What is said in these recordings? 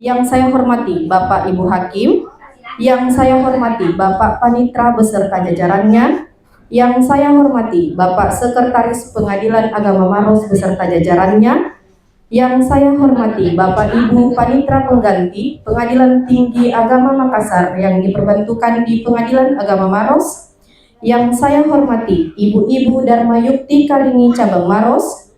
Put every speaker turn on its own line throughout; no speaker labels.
Yang saya hormati Bapak Ibu Hakim, yang saya hormati Bapak Panitra beserta jajarannya, yang saya hormati Bapak Sekretaris Pengadilan Agama Maros beserta jajarannya, yang saya hormati Bapak Ibu Panitra Pengganti Pengadilan Tinggi Agama Makassar yang diperbantukan di Pengadilan Agama Maros, yang saya hormati Ibu-Ibu Dharma Yukti Karini Cabang Maros,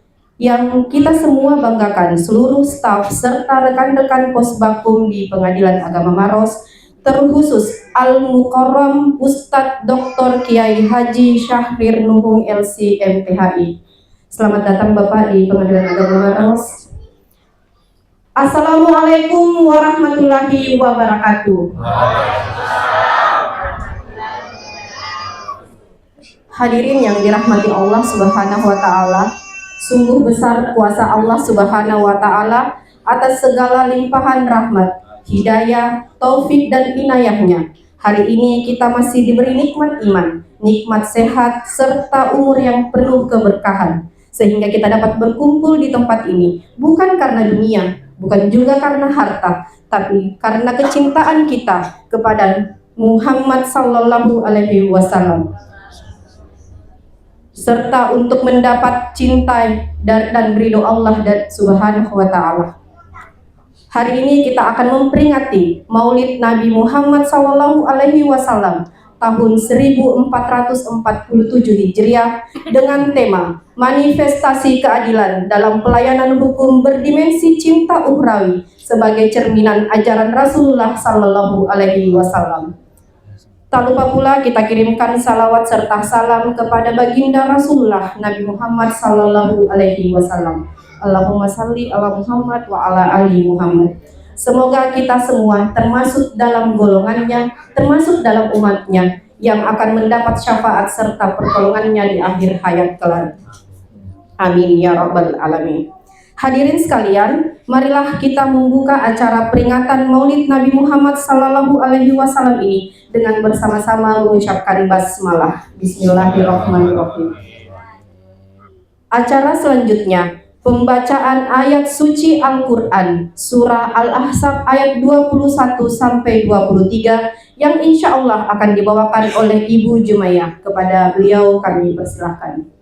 yang kita semua banggakan seluruh staf serta rekan-rekan Posbakum di Pengadilan Agama Maros, terkhusus Al-Mukarram Ustadz Dr. Kiai Haji Syahrir Nuhung LC MPHI. Selamat datang Bapak di Pengadilan Agama Maros. Assalamualaikum warahmatullahi wabarakatuh. Hadirin yang dirahmati Allah Subhanahu wa taala, sungguh besar kuasa Allah Subhanahu wa taala atas segala limpahan rahmat, hidayah, taufik dan inayahnya. Hari ini kita masih diberi nikmat iman, nikmat sehat serta umur yang penuh keberkahan, sehingga kita dapat berkumpul di tempat ini bukan karena dunia, bukan juga karena harta, tapi karena kecintaan kita kepada Muhammad sallallahu alaihi wasallam, serta untuk mendapat cinta dan ridho Allah dan Subhanahu wa taala. Hari ini kita akan memperingati Maulid Nabi Muhammad sallallahu alaihi wasallam tahun 1447 Hijriah dengan tema Manifestasi Keadilan dalam Pelayanan Hukum Berdimensi Cinta Ukhrawi sebagai cerminan ajaran Rasulullah sallallahu alaihi wasallam. Tak lupa pula kita kirimkan salawat serta salam kepada baginda Rasulullah Nabi Muhammad sallallahu alaihi wasallam. Allahumma salli ala Muhammad wa ala ali Muhammad. Semoga kita semua termasuk dalam golongannya, termasuk dalam umatnya yang akan mendapat syafaat serta pertolongannya di akhir hayat kelak. Amin ya rabbal alamin. Hadirin sekalian, marilah kita membuka acara peringatan Maulid Nabi Muhammad sallallahu alaihi wasallam ini dengan bersama-sama mengucapkan basmalah. Bismillahirrahmanirrahim. Acara selanjutnya, pembacaan ayat suci Al-Quran, surah Al-Ahzab ayat 21-23 yang insya Allah akan dibawakan oleh Ibu Jumaiyah. Kepada beliau kami persilahkan.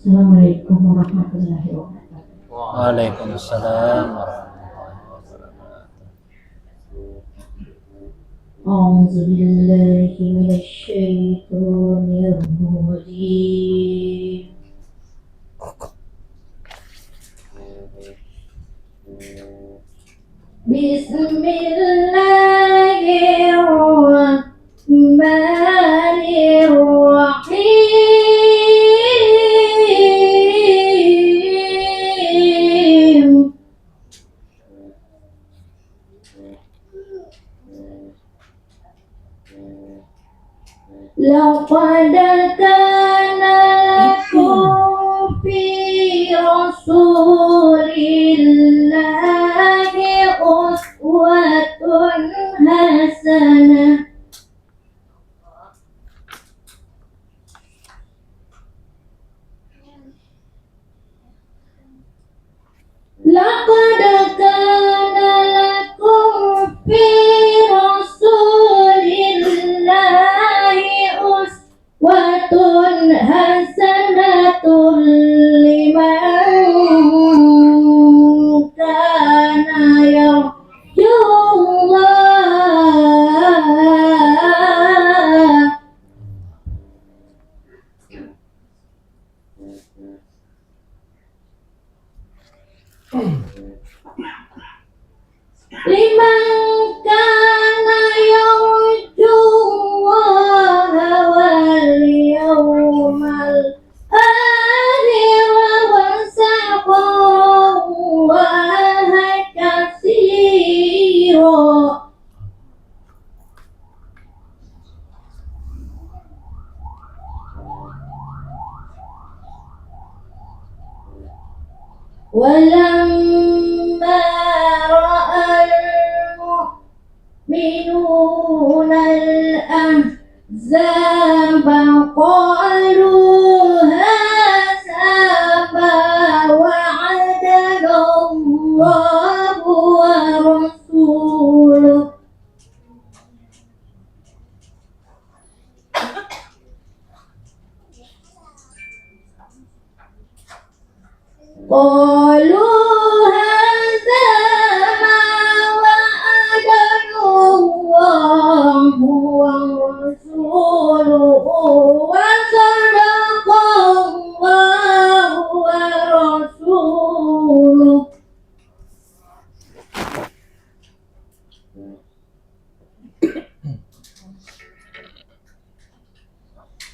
Assalamualaikum warahmatullahi wabarakatuh.
Waalaikumsalam warahmatullahi wabarakatuh.
A'udzu billahi minasyaitonir rajim. Bismillahirrahmanirrahim. Laqad kana lakum fi Rasulillahi uswatun hasanah. Laqad kana lakum fi Rasulillahi uswatun hasanatun liman kana yarjullah. Liman kana yarjullaha wal yawmal akhir wa saqallaha katsira. Walamma قالوا هذا ما وعدنا الله ورسوله قالوا هذا ما وعدنا الله ورسوله وصدق الله ورسوله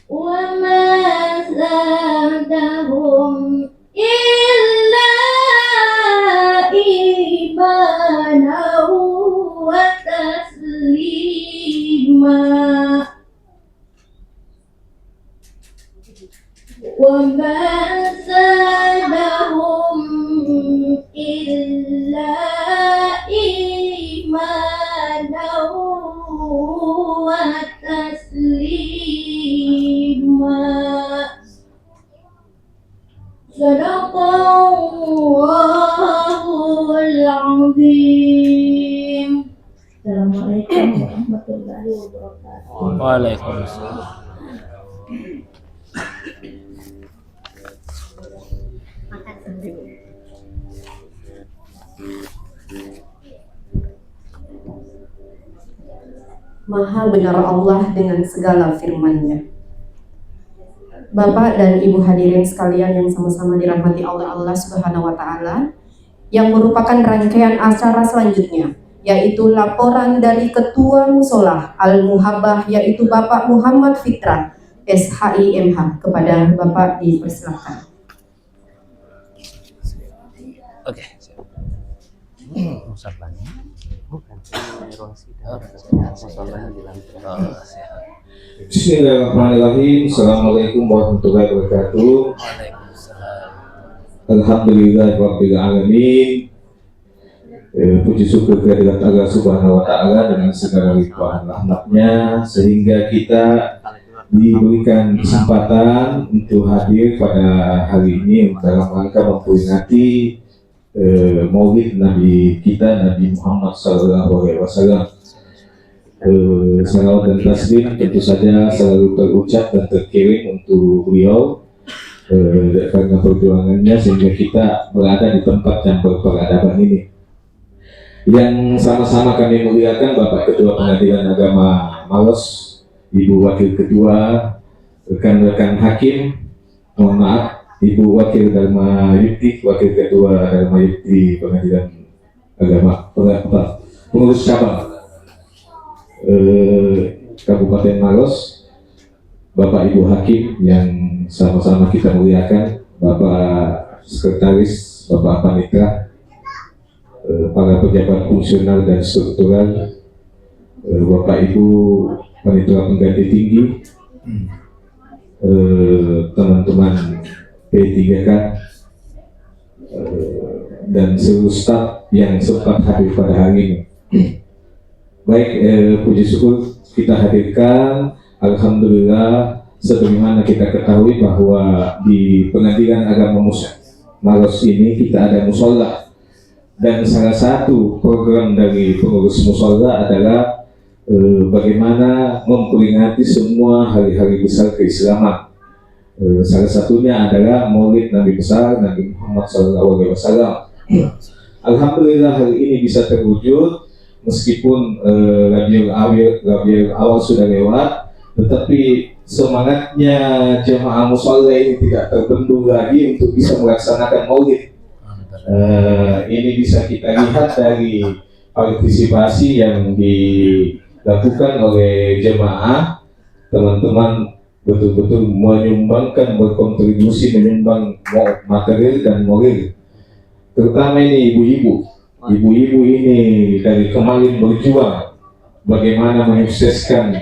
وما زادهم إلا إيمانا وتسليما وما زادهم إلا إيمانا وتسليما صدق الله العظيم. Assalamualaikum warahmatullahi wabarakatuh.
Waalaikumsalam.
Maha benar Allah dengan segala firman-Nya. Bapak dan Ibu hadirin sekalian yang sama-sama dirahmati oleh Allah Subhanahu wa taala, yang merupakan rangkaian acara selanjutnya yaitu laporan dari Ketua Musola Al-Muhabbah yaitu Bapak Muhammad Fitra SHIMH. Kepada Bapak dipersilakan.
Oke. Ustaz lagi. Bukan. Ruang sidang. Musolanya di lantai.
Bismillahirrahmanirrahim. Assalamualaikum warahmatullahi wabarakatuh.
Waalaikumsalam.
Alhamdulillahirabbil alamin. Puji syukur kehadirat Allah Subhanahu wa taala dengan segala limpahan rahmatnya sehingga kita diberikan kesempatan untuk hadir pada hari ini dalam rangka memperingati Maulid Nabi kita Nabi Muhammad SAW. Salawat dan taslim tentu saja selalu terucap dan terkirim untuk beliau karena perjuangannya sehingga kita berada di tempat yang berperadaban ini. Yang sama-sama kami muliakan Bapak Ketua Pengadilan Agama Maros, Ibu Wakil Ketua, rekan-rekan hakim, mohon maaf, Ibu Wakil Dharma Yukti, Wakil Ketua Dharma Yukti Pengadilan Agama, pengurus cabang Kabupaten Maros, Bapak Ibu Hakim yang sama-sama kita muliakan, Bapak Sekretaris, Bapak Panitra, para pejabat fungsional dan struktural, Bapak Ibu Panitra Pengganti Tinggi, teman-teman P3K, dan seluruh staf yang sempat hadir pada hari ini. Baik, puji syukur kita hadirkan. Alhamdulillah, sebagaimana kita ketahui bahwa di Pengadilan Agama Maros ini kita ada musola, dan salah satu program dari pengurus musola adalah bagaimana memperingati semua hari-hari besar keislaman. Salah satunya adalah Maulid Nabi besar Nabi Muhammad SAW. Alhamdulillah hari ini bisa terwujud meskipun Rabiul Awal sudah lewat, tetapi semangatnya jemaah musola ini tidak terbendung lagi untuk bisa melaksanakan Maulid. Ini bisa kita lihat dari partisipasi yang dilakukan oleh jemaah, teman-teman betul-betul menyumbangkan, berkontribusi menyumbang material dan moral, terutama ini ibu-ibu ini dari kemarin berjuang bagaimana menyukseskan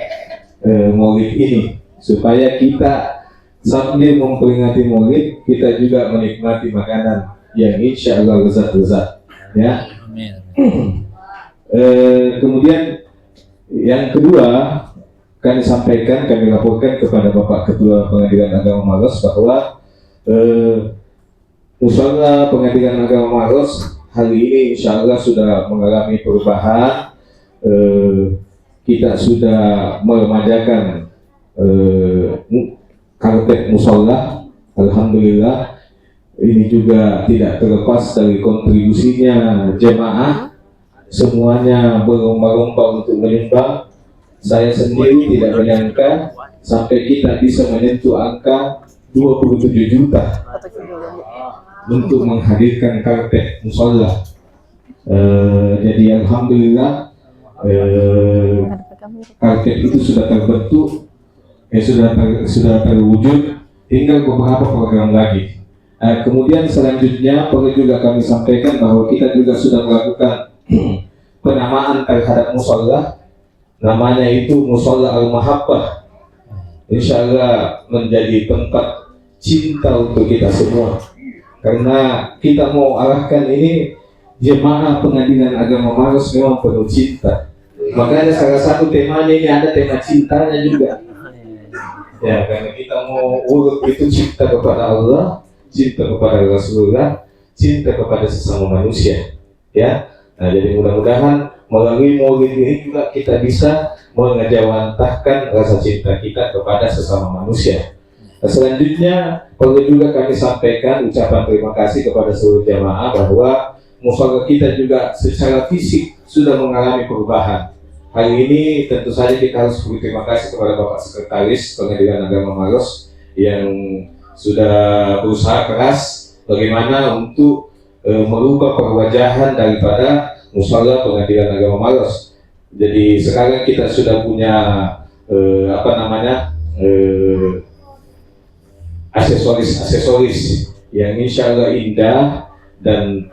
Maulid ini supaya kita sambil memperingati Maulid kita juga menikmati makanan yang insya Allah lezat-lezat, ya.
Amin.
Kemudian yang kedua, kami laporkan kepada Bapak Ketua Pengadilan Agama Maros bahwa Musyawarah Pengadilan Agama Maros hari ini insya Allah sudah mengalami perubahan. Kita sudah meremajakan karpet musyawarah. Alhamdulillah, ini juga tidak terlepas dari kontribusinya jemaah. Semuanya berlomba-lomba untuk menyumbang. Saya sendiri tidak menyangka sampai kita bisa menyentuh angka 27 juta untuk menghadirkan karpet musyawarah. Jadi alhamdulillah karpet itu sudah terbentuk, sudah terwujud, tinggal beberapa program lagi. Kemudian selanjutnya perlu juga kami sampaikan bahwa kita juga sudah melakukan penamaan terhadap musyawarah. Namanya itu Musyawarah Al-Mahabbah. Insya Allah menjadi tempat cinta untuk kita semua. Karena kita mau arahkan ini jemaah Pengadilan Agama Maros memang penuh cinta. Makanya salah satu temanya ini ada tema cintanya juga. Ya, karena kita mau urut itu cinta kepada Allah, cinta kepada Rasulullah, cinta kepada sesama manusia. Ya, nah jadi mudah-mudahan melalui maulid ini juga kita bisa mengejawantahkan rasa cinta kita kepada sesama manusia. Selanjutnya perlu juga kami sampaikan ucapan terima kasih kepada seluruh jamaah bahwa musyawarah kita juga secara fisik sudah mengalami perubahan. Hari ini tentu saja kita harus berterima kasih kepada Bapak Sekretaris Pengadilan Agama Maros yang sudah berusaha keras bagaimana untuk merubah perwajahan daripada musyawarah Pengadilan Agama Maros. Jadi sekarang kita sudah punya aksesoris yang insya Allah indah dan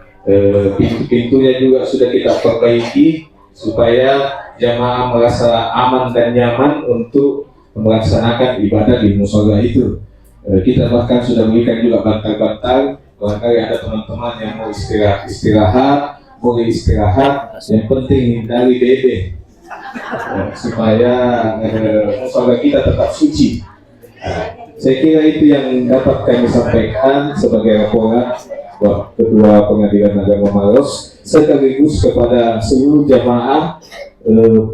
pintu-pintunya juga sudah kita perbaiki supaya jamaah merasa aman dan nyaman untuk melaksanakan ibadah di musyawarah itu. Kita bahkan sudah berikan juga bantal-bantal, barangkali ada teman-teman yang mau istirahat, boleh istirahat, yang penting hindari bebek supaya musyawarah kita tetap suci. Saya kira itu yang dapat kami sampaikan sebagai laporan Ketua Pengadilan Agama Maros sekaligus kepada seluruh jamaah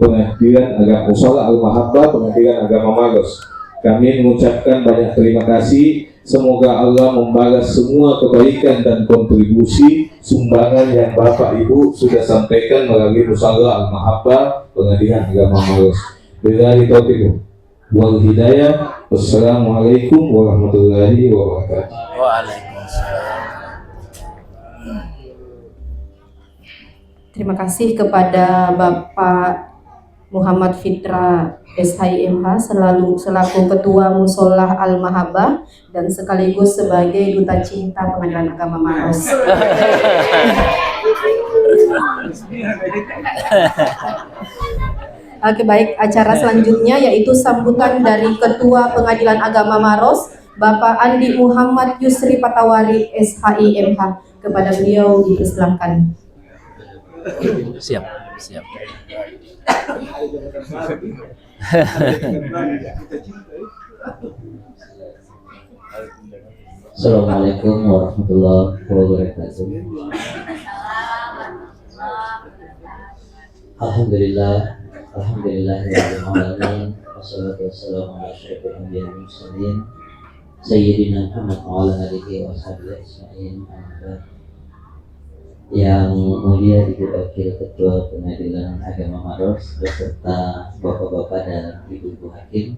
Pengadilan Agama Musyawarah Al-Mahabbah Pengadilan Agama Maros. Kami mengucapkan banyak terima kasih. Semoga Allah membalas semua kebaikan dan kontribusi sumbangan yang Bapak Ibu sudah sampaikan melalui Musyawarah Al-Mahabbah Pengadilan Agama Maros. Billahi taufiq wal hidayah. Wassalamualaikum warahmatullahi wabarakatuh.
Waalaikumsalam.
Terima kasih kepada Bapak Muhammad Fitra SHIMH selaku Ketua Musyawarah Al-Mahabbah dan sekaligus sebagai Duta Cinta Pengadilan Agama Maros. Oke, baik, acara selanjutnya yaitu sambutan dari Ketua Pengadilan Agama Maros, Bapak Andi Muhammad Yusri Patawari SHIMH. Kepada beliau dipersilahkan.
Siap, siap.
Assalamualaikum warahmatullahi wabarakatuh. Alhamdulillahirabbil alamin. Wassalatu wassalamu ala asyrofil anbiya'i wal mursalin sayyidina Muhammad wa ala alihi wa sahbihi ajma'in. Yang mulia Ibu Wakil Ketua Pengadilan Agama Maros beserta Bapak-bapak dan Ibu-ibu hakim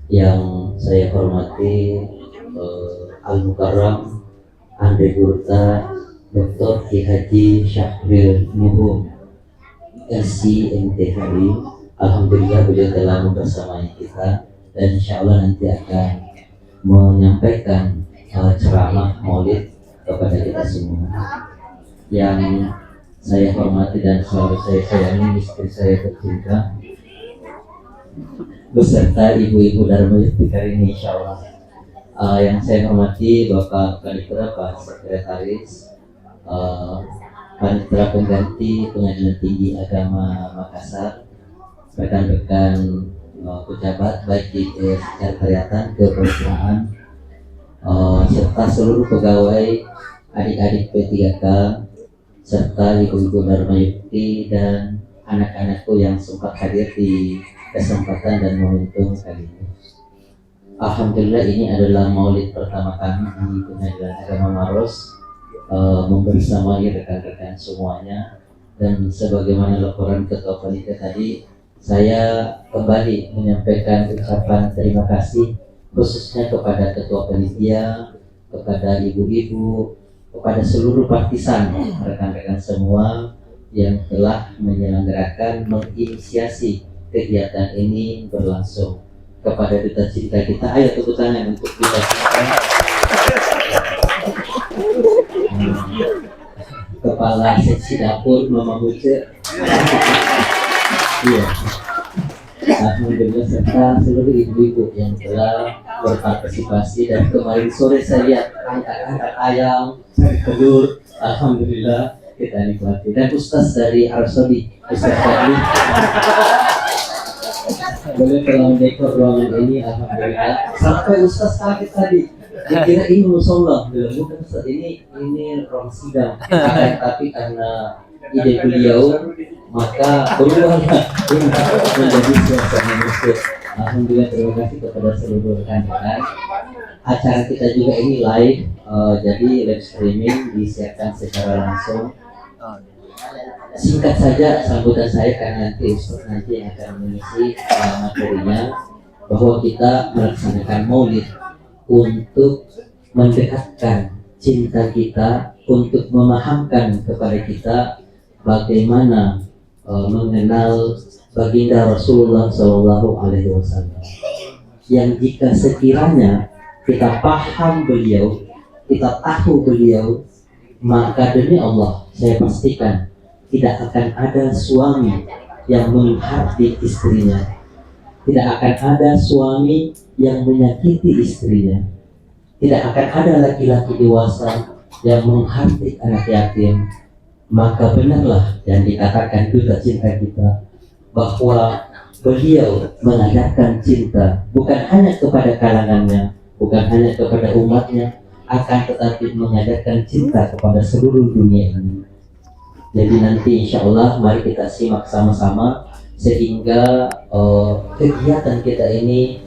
yang saya hormati, Al-Mukarram Andre Gurta Dr. Ki Haji Syahril Muhum SC MTHI. Alhamdulillah beliau telah membersamai kita dan insya Allah nanti akan menyampaikan ceramah maulid kepada kita semua. Yang saya hormati dan selalu saya sayangi istri saya tercinta beserta ibu-ibu Dharma Yuktikar ini insya Allah. Yang saya hormati Bapak Panitera, Pak Sekretaris, Panitera Pengganti Pengadilan Tinggi Agama Makassar, rekan-rekan pejabat baik di sekretariatan, kepesertaan, serta seluruh pegawai, adik-adik P3K, serta ibu-ibu Dharma Yukti dan anak-anakku yang sempat hadir di kesempatan dan momentum kali ini. Alhamdulillah ini adalah maulid pertama kami di Pengadilan Agama Maros, membersamai rekan-rekan semuanya, dan sebagaimana laporan Ketua Panitia tadi, saya kembali menyampaikan ucapan terima kasih khususnya kepada Ketua Panitia, kepada ibu-ibu, kepada seluruh partisan, rekan-rekan semua yang telah menyelenggarakan, menginisiasi kegiatan ini berlangsung. Kepada Duta Cinta kita, ayo tepuk tangan untuk Duta Cinta. Kepala Seksi Dapur Mama Buce, iya, alhamdulillah, serta seluruh ibu-ibu yang telah berpartisipasi. Dan kemarin sore saya lihat angkat ayam, telur, alhamdulillah kita nikmati. Dan Ustaz dari Arsodi, Ustaz Fadli, beliau telah mendekor ruangan ini, alhamdulillah. Sampai Ustaz kaget tadi, dikira ini musola, bukan Ustaz, ini ruang sidang. Tapi karena ide beliau, maka berubahlah menjadi suasana musik. Alhamdulillah, terima kasih kepada seluruh rekan-rekan. Acara kita juga ini live, jadi live streaming disiarkan secara langsung. Singkat saja sambutan saya, karena nanti Ustaz nanti yang akan mengisi materinya, bahwa kita melaksanakan maulid untuk mendekatkan cinta kita, untuk memahamkan kepada kita bagaimana mengenal baginda Rasulullah SAW, yang jika sekiranya kita paham beliau, kita tahu beliau, maka demi Allah saya pastikan tidak akan ada suami yang menghardik istrinya, tidak akan ada suami yang menyakiti istrinya, tidak akan ada laki-laki dewasa yang menghardik anak yatim. Maka benarlah yang dikatakan Duta Cinta kita, bahwa beliau mengajarkan cinta bukan hanya kepada kalangannya, bukan hanya kepada umatnya, akan tetapi mengajarkan cinta kepada seluruh dunia ini. Jadi nanti insya Allah mari kita simak sama-sama, sehingga kegiatan kita ini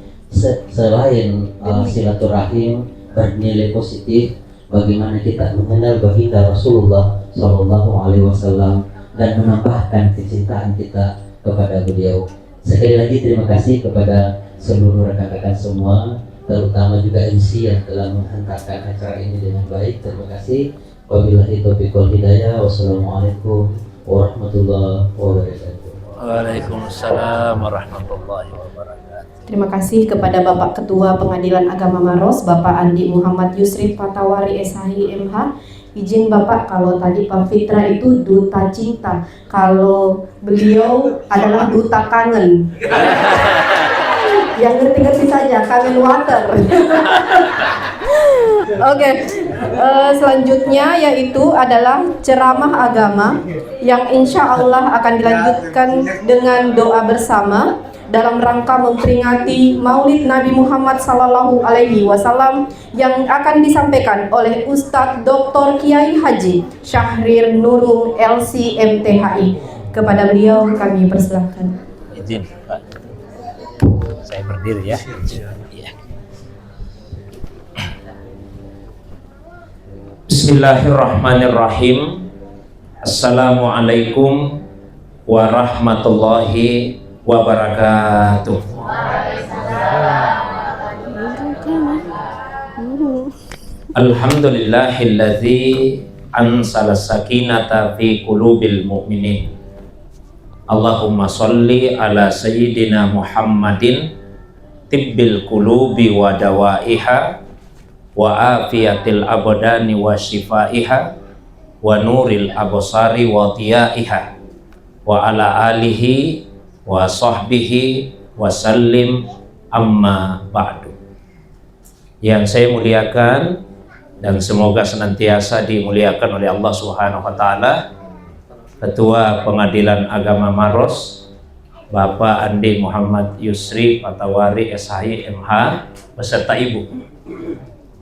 selain silaturahim bernilai positif, bagaimana kita mengenal baginda Rasulullah SAW dan menambahkan kecintaan kita kepada beliau. Sekali lagi terima kasih kepada seluruh rekan-rekan semua, terutama juga MC yang telah menghantarkan acara ini dengan baik. Terima kasih. Wabillahi taufiq wal hidayah. Wassalamualaikum warahmatullahi wabarakatuh.
Waalaikumsalam warahmatullahi wabarakatuh.
Terima kasih kepada Bapak Ketua Pengadilan Agama Maros, Bapak Andi Muhammad Yusri Patawari SHI MH. Izin Bapak, kalau tadi Pak Fitra itu duta cinta, kalau beliau adalah duta kangen. Yang ngerti-ngerti saja, kangen water. Oke, selanjutnya yaitu adalah ceramah agama yang insya Allah akan dilanjutkan dengan doa bersama dalam rangka memperingati Maulid Nabi Muhammad SAW yang akan disampaikan oleh Ustadz Dr. Kiai Haji Syahrir Nurung LC MTHI. Kepada beliau kami persilahkan.
Izin Pak, saya berdiri ya. Ya. Bismillahirrahmanirrahim. Assalamualaikum warahmatullahi wabarakatuh. Alhamdulillahilladzi ansala sakinata fi qulubil mu'minin. Allahumma sholli ala sayyidina Muhammadin tibbil qulubi wa dawaiha wa afiyatil abdani wa shifaiha wa nuril absari wa diyaiha wa ala alihi wa sahbihi wa sallim, amma ba'du. Yang saya muliakan dan semoga senantiasa dimuliakan oleh Allah Subhanahu wa taala, Ketua Pengadilan Agama Maros,
Bapak Andi Muhammad Yusri Patawari SHI MH beserta Ibu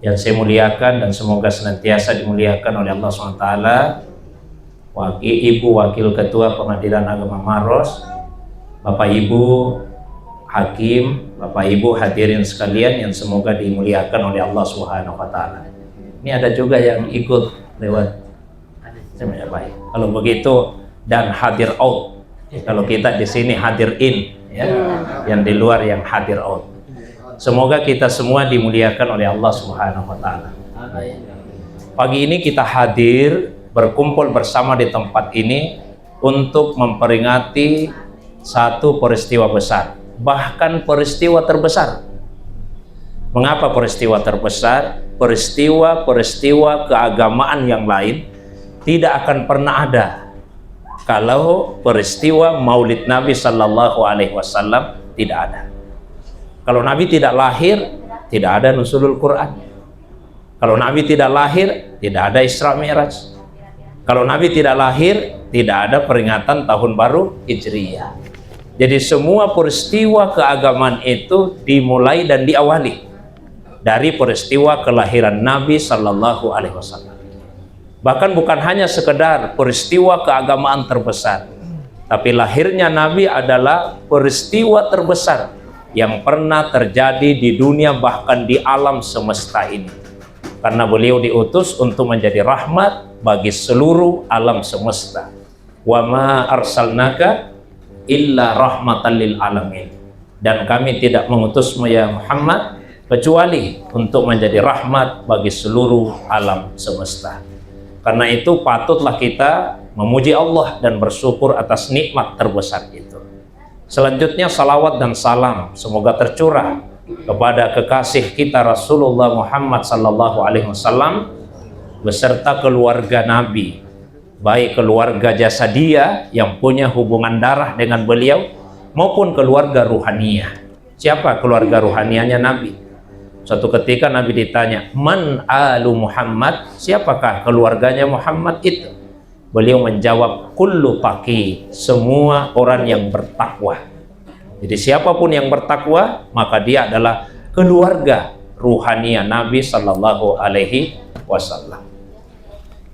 yang saya muliakan dan semoga senantiasa dimuliakan oleh Allah SWT. Ibu Wakil Ketua Pengadilan Agama Maros, Bapak Ibu Hakim, Bapak Ibu hadirin sekalian yang semoga dimuliakan oleh Allah SWT. Ini ada juga yang ikut lewat semuanya baik. Kalau begitu dan hadir out. Kalau kita di sini hadir in, ya, yang di luar yang hadir out. Semoga kita semua dimuliakan oleh Allah Subhanahu wa Ta'ala. Pagi ini kita hadir berkumpul bersama di tempat ini untuk memperingati satu peristiwa besar, bahkan peristiwa terbesar. Mengapa peristiwa terbesar? Peristiwa keagamaan yang lain tidak akan pernah ada kalau peristiwa Maulid Nabi Sallallahu Alaihi Wasallam tidak ada. Kalau Nabi tidak lahir, tidak ada nuzulul Quran. Kalau Nabi tidak lahir, tidak ada Isra Mi'raj. Kalau Nabi tidak lahir, tidak ada peringatan Tahun Baru Hijriyah. Jadi semua peristiwa keagamaan itu dimulai dan diawali dari peristiwa kelahiran Nabi Sallallahu Alaihi Wasallam. Bahkan bukan hanya sekedar peristiwa keagamaan terbesar, tapi lahirnya Nabi adalah peristiwa terbesar yang pernah terjadi di dunia, bahkan di alam semesta ini. Karena beliau diutus untuk menjadi rahmat bagi seluruh alam semesta. Wa ma arsalnaka illa rahmatan lil alamin. Dan kami tidak mengutusmu ya Muhammad kecuali untuk menjadi rahmat bagi seluruh alam semesta. Karena itu patutlah kita memuji Allah dan bersyukur atas nikmat terbesar itu. Selanjutnya salawat dan salam semoga tercurah kepada kekasih kita Rasulullah Muhammad Sallallahu Alaihi Wasallam beserta keluarga Nabi, baik keluarga jasadiyah yang punya hubungan darah dengan beliau maupun keluarga ruhaniyah. Siapa keluarga ruhaniyahnya Nabi? Suatu ketika Nabi ditanya, "Man alu Muhammad?" Siapakah keluarganya Muhammad itu? Beliau menjawab, "Kullu taqi," semua orang yang bertakwa. Jadi siapapun yang bertakwa, maka dia adalah keluarga ruhaniyah Nabi Sallallahu Alaihi Wasallam.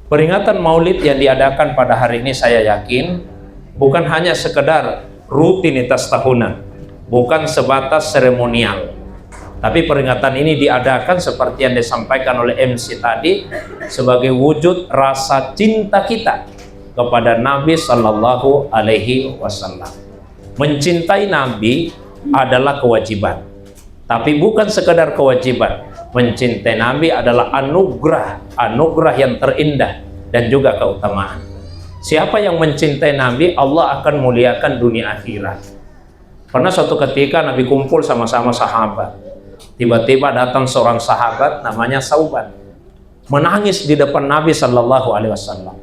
Peringatan Maulid yang diadakan pada hari ini saya yakin bukan hanya sekedar rutinitas tahunan, bukan sebatas seremonial. Tapi peringatan ini diadakan seperti yang disampaikan oleh MC tadi sebagai wujud rasa cinta kita kepada Nabi Sallallahu Alaihi Wasallam. Mencintai Nabi adalah kewajiban, tapi bukan sekedar kewajiban. Mencintai Nabi adalah anugerah yang terindah dan juga keutamaan. Siapa yang mencintai Nabi, Allah akan muliakan dunia akhirat. Pernah suatu ketika Nabi kumpul sama-sama sahabat. Tiba-tiba datang seorang sahabat namanya Sauban, menangis di depan Nabi Sallallahu Alaihi Wasallam.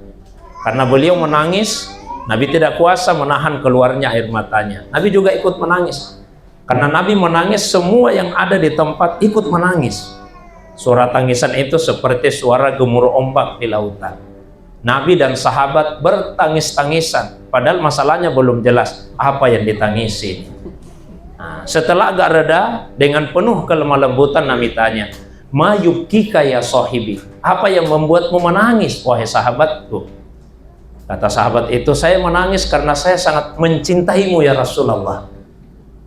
Karena beliau menangis, Nabi tidak kuasa menahan keluarnya air matanya. Nabi juga ikut menangis. Karena Nabi menangis, semua yang ada di tempat ikut menangis. Suara tangisan itu seperti suara gemuruh ombak di lautan. Nabi dan sahabat bertangis-tangisan, padahal masalahnya belum jelas apa yang ditangisi. Nah, setelah agak reda, dengan penuh kelemah lembutan Nabi tanya, "Ma yubkika ya sahibi?" Apa yang membuatmu menangis, wahai sahabatku? Kata sahabat itu, "Saya menangis karena saya sangat mencintaimu ya Rasulullah."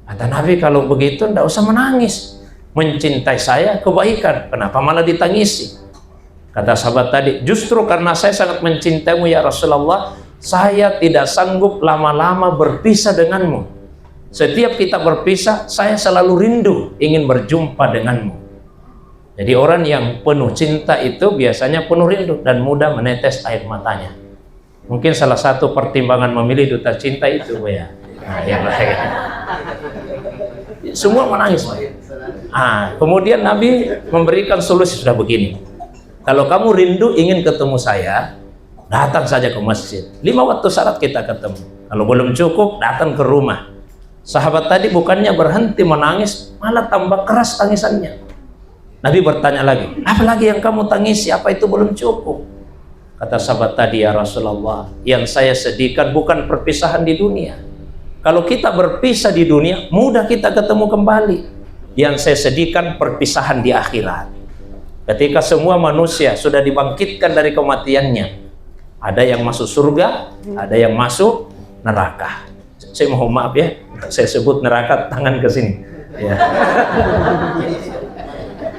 Kata Nabi, "Kalau begitu tidak usah menangis. Mencintai saya kebaikan, kenapa malah ditangisi?" Kata sahabat tadi, "Justru karena saya sangat mencintaimu ya Rasulullah, saya tidak sanggup lama-lama berpisah denganmu. Setiap kita berpisah, saya selalu rindu ingin berjumpa denganmu." Jadi orang yang penuh cinta itu biasanya penuh rindu dan mudah menetes air matanya. Mungkin salah satu pertimbangan memilih duta cinta itu, ya. Nah, yang lain. Semua menangis. Kemudian Nabi memberikan solusi, sudah begini. Kalau kamu rindu ingin ketemu saya, datang saja ke masjid. 5 waktu syarat kita ketemu. Kalau belum cukup, datang ke rumah. Sahabat tadi bukannya berhenti menangis, malah tambah keras tangisannya. Nabi bertanya lagi, "Apa lagi yang kamu tangisi? Apa itu belum cukup?" Kata sahabat tadi, "Ya Rasulullah, yang saya sedihkan bukan perpisahan di dunia, Kalau kita berpisah di dunia, mudah kita ketemu kembali. Yang saya sedihkan perpisahan di akhirat. Ketika semua manusia sudah dibangkitkan dari kematiannya, ada yang masuk surga, ada yang masuk neraka. Saya mohon maaf ya, saya sebut neraka, tangan ke sini. Ya.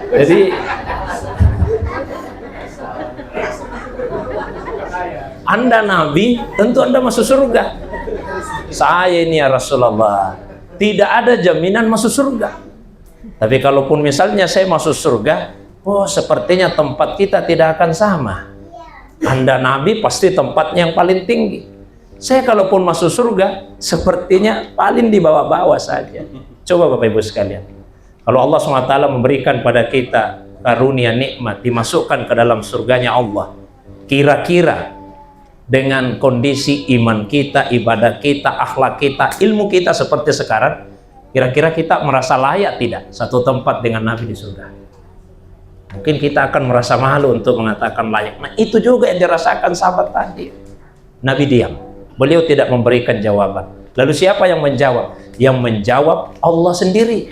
Jadi Anda Nabi, tentu Anda masuk surga. Saya ini ya Rasulullah, tidak ada jaminan masuk surga. Tapi kalaupun misalnya saya masuk surga, oh sepertinya tempat kita tidak akan sama. Anda Nabi pasti tempatnya yang paling tinggi. Saya kalaupun masuk surga, sepertinya paling di bawah-bawah saja. Coba Bapak Ibu sekalian, kalau Allah SWT memberikan pada kita karunia nikmat, dimasukkan ke dalam surganya Allah, kira-kira dengan kondisi iman kita, ibadah kita, akhlak kita, ilmu kita seperti sekarang, kira-kira kita merasa layak tidak satu tempat dengan Nabi di surga? Mungkin kita akan merasa malu untuk mengatakan layak. Nah itu juga yang dirasakan sahabat tadi. Nabi diam, beliau tidak memberikan jawaban. Lalu siapa yang menjawab? Yang menjawab Allah sendiri.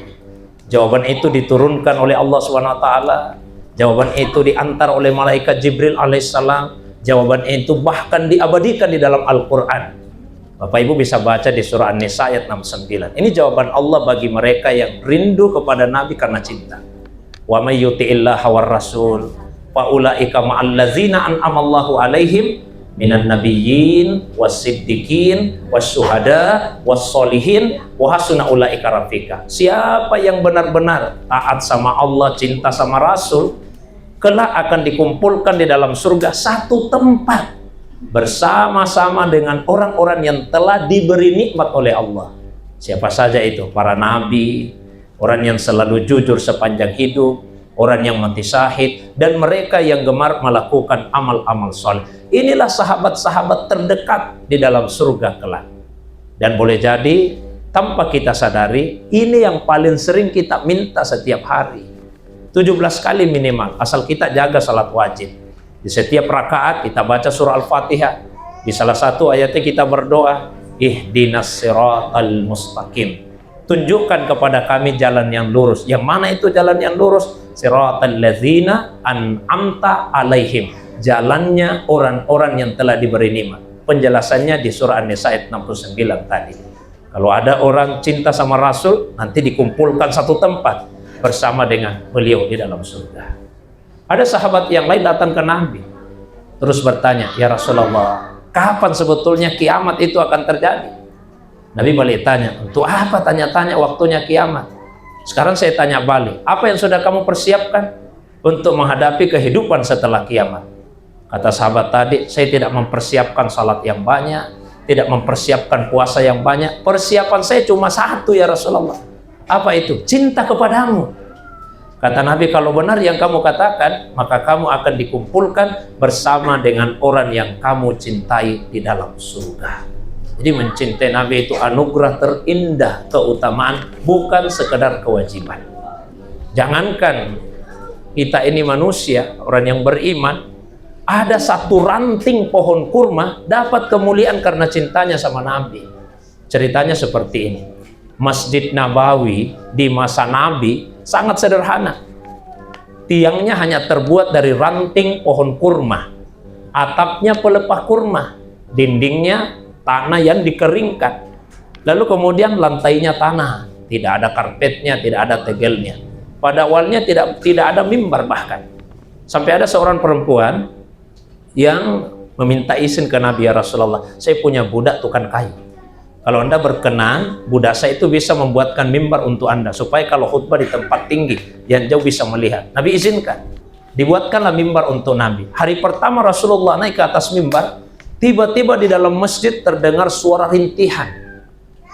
Jawaban itu diturunkan oleh Allah SWT. Jawaban itu diantar oleh malaikat Jibril alaihissalam. Jawaban itu bahkan diabadikan di dalam Al-Quran. Bapak Ibu bisa baca di surah An-Nisa ayat 69. Ini jawaban Allah bagi mereka yang rindu kepada Nabi karena cinta. Wa may yuti'illaha war rasul fa ulaika ma'al ladzina an'amallahu alaihim minan nabiyyin was-siddiqin was-syuhada was-solihin wa hasuna ulaika rafiqa. Siapa yang benar-benar taat sama Allah, cinta sama Rasul, kelak akan dikumpulkan di dalam surga satu tempat bersama-sama dengan orang-orang yang telah diberi nikmat oleh Allah. Siapa saja itu? Para nabi, orang yang selalu jujur sepanjang hidup, orang yang mati syahid, dan mereka yang gemar melakukan amal-amal soleh. Inilah sahabat-sahabat terdekat di dalam surga kelak. Dan boleh jadi tanpa kita sadari, ini yang paling sering kita minta setiap hari. 17 kali minimal, asal kita jaga salat wajib. Di setiap rakaat kita baca surah Al-Fatihah. Di salah satu ayatnya kita berdoa, ihdinas siratal mustaqim. Tunjukkan kepada kami jalan yang lurus. Yang mana itu jalan yang lurus? Siratal ladzina an'amta alaihim. Jalannya orang-orang yang telah diberi nikmat. Penjelasannya di surah An-Nisa ayat 69 tadi. Kalau ada orang cinta sama Rasul, nanti dikumpulkan satu tempat bersama dengan beliau di dalam surga. Ada sahabat yang lain datang ke Nabi, terus bertanya, ya Rasulullah, kapan sebetulnya kiamat itu akan terjadi? Nabi balik tanya, untuk apa tanya-tanya waktunya kiamat? Sekarang saya tanya balik, apa yang sudah kamu persiapkan untuk menghadapi kehidupan setelah kiamat? Kata sahabat tadi, saya tidak mempersiapkan salat yang banyak, tidak mempersiapkan puasa yang banyak. Persiapan saya cuma satu ya Rasulullah. Apa itu? Cinta kepadamu. Kata Nabi, kalau benar yang kamu katakan, maka kamu akan dikumpulkan bersama dengan orang yang kamu cintai di dalam surga. Jadi mencintai Nabi itu anugerah terindah, keutamaan, bukan sekedar kewajiban. Jangankan kita ini manusia, orang yang beriman, ada satu ranting pohon kurma dapat kemuliaan karena cintanya sama Nabi. Ceritanya seperti ini. Masjid Nabawi di masa Nabi sangat sederhana. Tiangnya hanya terbuat dari ranting pohon kurma. Atapnya pelepah kurma. Dindingnya tanah yang dikeringkan. Lalu kemudian lantainya tanah. Tidak ada karpetnya, tidak ada tegelnya. Pada awalnya tidak ada mimbar bahkan. Sampai ada seorang perempuan yang meminta izin ke Nabi, ya Rasulullah, saya punya budak tukang kayu. Kalau Anda berkenan, budak saya itu bisa membuatkan mimbar untuk Anda, supaya kalau khutbah di tempat tinggi, yang jauh bisa melihat. Nabi izinkan. Dibuatkanlah mimbar untuk Nabi. Hari pertama Rasulullah naik ke atas mimbar, tiba-tiba di dalam masjid terdengar suara rintihan.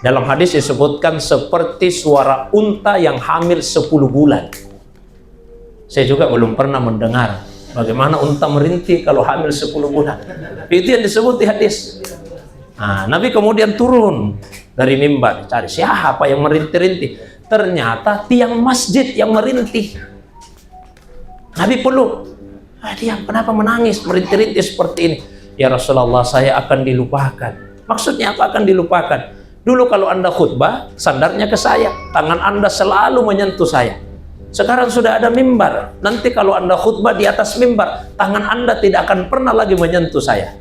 Dalam hadis disebutkan seperti suara unta yang hamil 10 bulan. Saya juga belum pernah mendengar bagaimana unta merintih kalau hamil 10 bulan. Itu yang disebut di hadis. Nah, Nabi kemudian turun dari mimbar, cari siapa yang merintih-rintih. Ternyata tiang masjid yang merintih. Nabi peluk. Dia kenapa menangis, merintih-rintih seperti ini? Ya Rasulullah, saya akan dilupakan. Maksudnya apa akan dilupakan? Dulu kalau Anda khutbah, sandarnya ke saya, tangan Anda selalu menyentuh saya. Sekarang sudah ada mimbar. Nanti kalau Anda khutbah di atas mimbar, tangan Anda tidak akan pernah lagi menyentuh saya.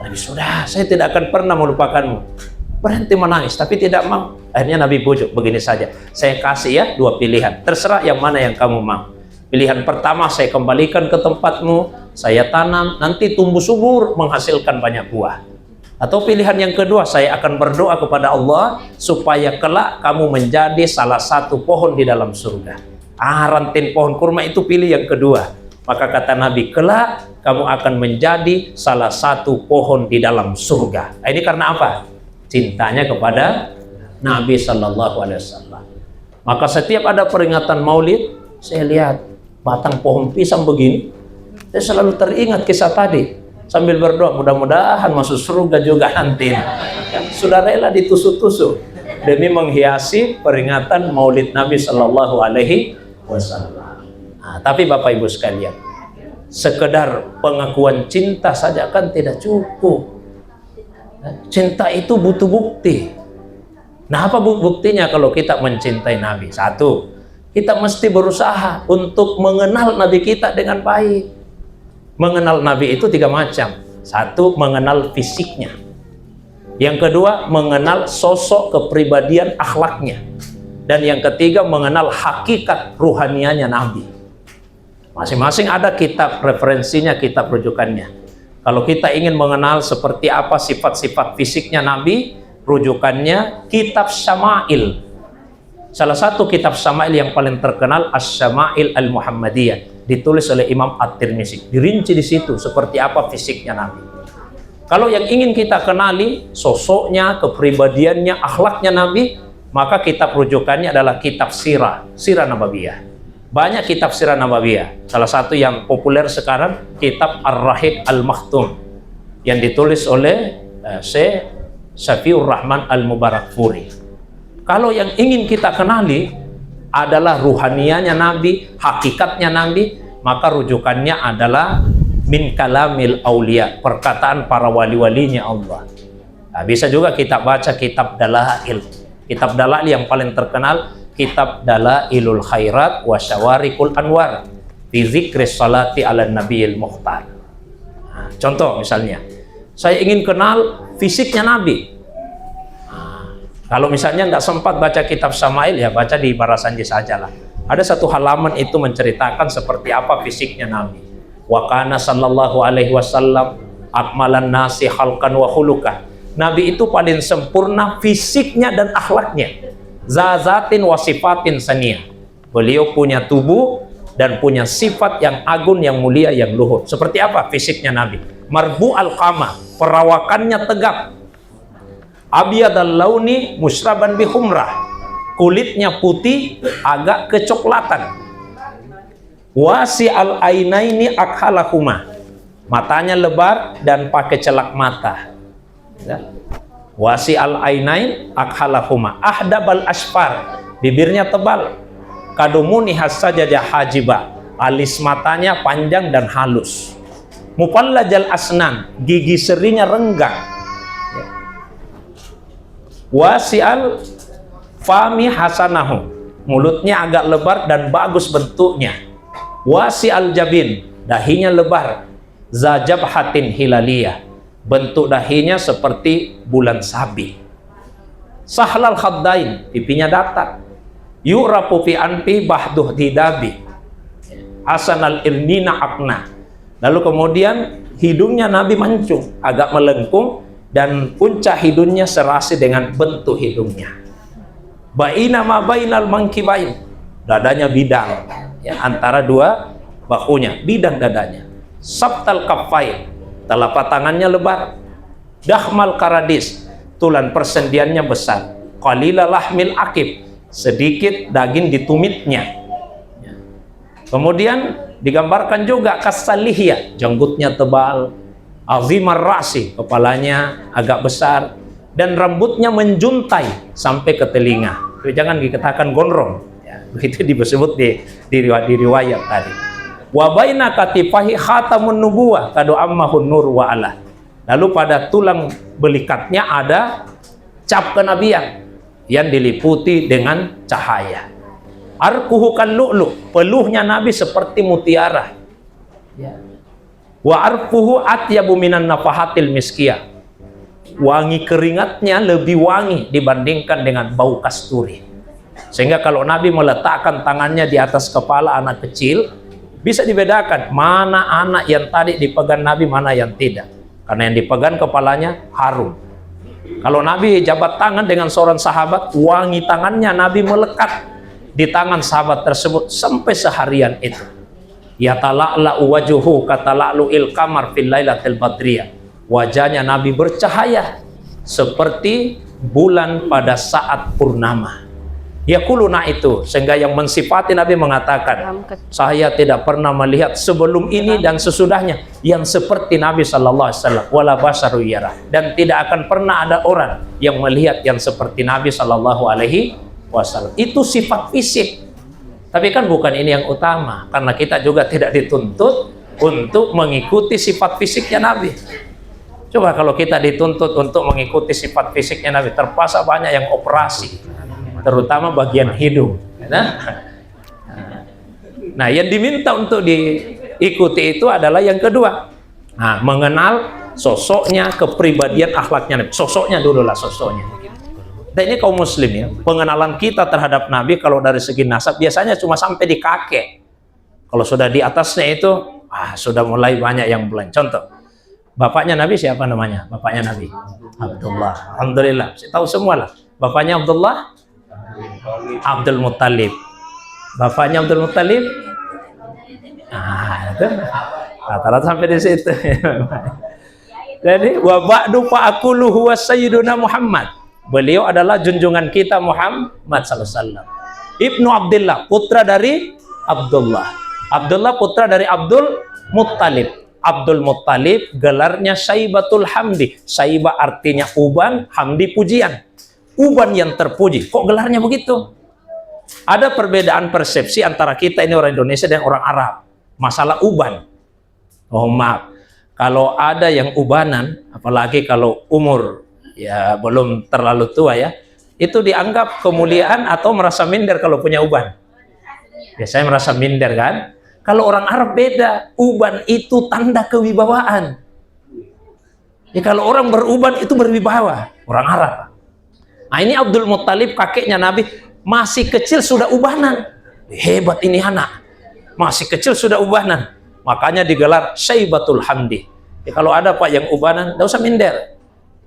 Nabi, sudah, saya tidak akan pernah melupakanmu. Berhenti menangis, tapi tidak mau. Akhirnya Nabi bujuk, begini saja, saya kasih ya 2 pilihan, terserah yang mana yang kamu mau. Pilihan pertama, saya kembalikan ke tempatmu, saya tanam, nanti tumbuh subur, menghasilkan banyak buah. Atau pilihan yang kedua, saya akan berdoa kepada Allah supaya kelak kamu menjadi salah satu pohon di dalam surga. Ranting pohon kurma itu pilih yang kedua. Maka kata Nabi, kelak kamu akan menjadi salah satu pohon di dalam surga. Ini karena apa? Cintanya kepada Nabi Sallallahu Alaihi Wasallam. Maka setiap ada peringatan Maulid, saya lihat batang pohon pisang begini, saya selalu teringat kisah tadi, sambil berdoa mudah-mudahan masuk surga juga nanti. Sudah rela ditusuk-tusuk demi menghiasi peringatan Maulid Nabi Sallallahu Alaihi Wasallam. Tapi Bapak Ibu sekalian, sekedar pengakuan cinta saja kan tidak cukup. Cinta itu butuh bukti. Nah, apa buktinya kalau kita mencintai Nabi? Satu, kita mesti berusaha untuk mengenal Nabi kita dengan baik. Mengenal Nabi itu 3 macam. Satu, mengenal fisiknya. Yang kedua, mengenal sosok kepribadian akhlaknya. Dan yang ketiga, mengenal hakikat ruhanianya Nabi. Masing-masing ada kitab referensinya, kitab rujukannya. Kalau kita ingin mengenal seperti apa sifat-sifat fisiknya Nabi, rujukannya kitab Syama'il. Salah satu kitab Syama'il yang paling terkenal, Asy-Syama'il Al-Muhammadiyah, ditulis oleh Imam At-Tirmizi. Dirinci di situ seperti apa fisiknya Nabi. Kalau yang ingin kita kenali sosoknya, kepribadiannya, akhlaknya Nabi, maka kitab rujukannya adalah kitab Sirah Nabawiyah. Banyak kitab Sirah Nabawiyah. Salah satu yang populer sekarang, kitab Ar-Rahiq Al-Makhtum yang ditulis oleh Syekh Syafiur Rahman Al-Mubarakfuri. Kalau yang ingin kita kenali adalah ruhanianya Nabi, hakikatnya Nabi, maka rujukannya adalah Min Kalamil Aulia, perkataan para wali-walinya Allah. Nah, bisa juga kita baca kitab Dalail. Kitab Dalail yang paling terkenal, kitab Dalailul Khairat wa Syawarikul Anwar fi dzikri salati ala nabiyil mukhtar. Nah, contoh misalnya, saya ingin kenal fisiknya Nabi. Nah, kalau misalnya nggak sempat baca kitab Syama'il, ya baca di Barasanji sajalah. Ada satu halaman itu menceritakan seperti apa fisiknya Nabi. Wa kana sallallahu alaihi wasallam akmalan nasi khalqan wa khuluqan. Nabi itu paling sempurna fisiknya dan akhlaknya. Zazatin wasifatin saniyah. Beliau punya tubuh dan punya sifat yang agung, yang mulia, yang luhur. Seperti apa fisiknya Nabi? Marbu al-qamah, perawakannya tegap. Abyadal launi musraban bihumrah, kulitnya putih agak kecoklatan. Wasi al-ainaini akhalahuma, matanya lebar dan pakai celak mata. Ya. Wasi al-ainain akhalahuma, ahdabal asfar, bibirnya tebal. Kadumuni hasajajah hajiba, alis matanya panjang dan halus. Mupallajal asnan, gigi serinya renggang. Wasi al fami hasanahu, mulutnya agak lebar dan bagus bentuknya. Wasi al jabin, dahinya lebar. Zajabhatin hilaliyah, bentuk dahinya seperti bulan sabit. Sahlal khaddain, pipinya datar. Yu'rafu fi anfi bahduh didabi. Hasanal irnina akna. Lalu kemudian hidungnya Nabi mancung, agak melengkung, dan puncak hidungnya serasi dengan bentuk hidungnya. Baina ma bainal mankibain, dadanya bidang, ya, antara dua bahunya, bidang dadanya. Sabtal kaffain, telapak tangannya lebar. Dahmal karadis, tulan persendiannya besar. Qalila lahmil akib, sedikit daging di tumitnya. Kemudian digambarkan juga kasalihya, janggutnya tebal. Azimar rasi, kepalanya agak besar, dan rambutnya menjuntai sampai ke telinga. Jangan dikatakan gondrong, ya, begitu disebut di riwayat tadi. Wa baina katifahi khatamun nubuwah kadu ammahun nur wa ala. Lalu pada tulang belikatnya ada cap kenabian yang diliputi dengan cahaya. Arquhu kallu'lu, peluhnya Nabi seperti mutiara. Ya. Wa arquhu atyabu minan nafahatil miskiyah. Wangi keringatnya lebih wangi dibandingkan dengan bau kasturi. Sehingga kalau Nabi meletakkan tangannya di atas kepala anak kecil, bisa dibedakan mana anak yang tadi dipegang Nabi, mana yang tidak. Karena yang dipegang kepalanya harum. Kalau Nabi jabat tangan dengan seorang sahabat, wangi tangannya Nabi melekat di tangan sahabat tersebut sampai seharian itu. Ya tala'la'u wajuhu katala'lu'il qamar fil lailatil badriyah. Wajahnya Nabi bercahaya seperti bulan pada saat purnama. Yaquluna itu, sehingga yang mensifati Nabi mengatakan, saya tidak pernah melihat sebelum ini dan sesudahnya yang seperti Nabi sallallahu alaihi wasallam, wala basaru yarah, dan tidak akan pernah ada orang yang melihat yang seperti Nabi sallallahu alaihi wasallam. Itu sifat fisik. Tapi kan bukan ini yang utama, karena kita juga tidak dituntut untuk mengikuti sifat fisiknya Nabi. Coba kalau kita dituntut untuk mengikuti sifat fisiknya Nabi, terpaksa banyak yang operasi, terutama bagian hidung. Nah, yang diminta untuk diikuti itu adalah yang kedua. Nah, mengenal sosoknya, kepribadian, akhlaknya Nabi. Sosoknya dulu lah, sosoknya. Dan ini kaum muslim ya, pengenalan kita terhadap Nabi kalau dari segi nasab biasanya cuma sampai di kakek. Kalau sudah di atasnya itu, sudah mulai banyak yang blank. Contoh, bapaknya Nabi siapa namanya? Bapaknya Nabi Abdullah. Alhamdulillah, saya tahu semua lah. Bapaknya Abdullah, Abdul Muttalib. Bapaknya Abdul Muttalib, itu rata-rata sampai di situ. Jadi wa ba'du fa'aqulu huwa sayyiduna Muhammad. Beliau adalah junjungan kita Muhammad sallallahu alaihi wasallam. Ibnu Abdullah, putra dari Abdullah. Abdullah putra dari Abdul Muttalib. Abdul Muttalib gelarnya Syaibatul Hamdi. Syaibah artinya uban, Hamdi pujian. Uban yang terpuji. Kok gelarnya begitu? Ada perbedaan persepsi antara kita ini orang Indonesia dan orang Arab. Masalah uban. Oh maaf. Kalau ada yang ubanan, apalagi kalau umur ya belum terlalu tua ya, itu dianggap kemuliaan atau merasa minder kalau punya uban. Biasanya merasa minder kan? Kalau orang Arab beda. Uban itu tanda kewibawaan. Ya, kalau orang beruban itu berwibawa. Orang Arab. Nah, ini Abdul Muttalib, kakeknya Nabi, masih kecil sudah ubanan. Hebat ini anak. Masih kecil sudah ubanan. Makanya digelar Syaibatul Hamdi. Ya, kalau ada Pak yang ubanan, tidak usah minder.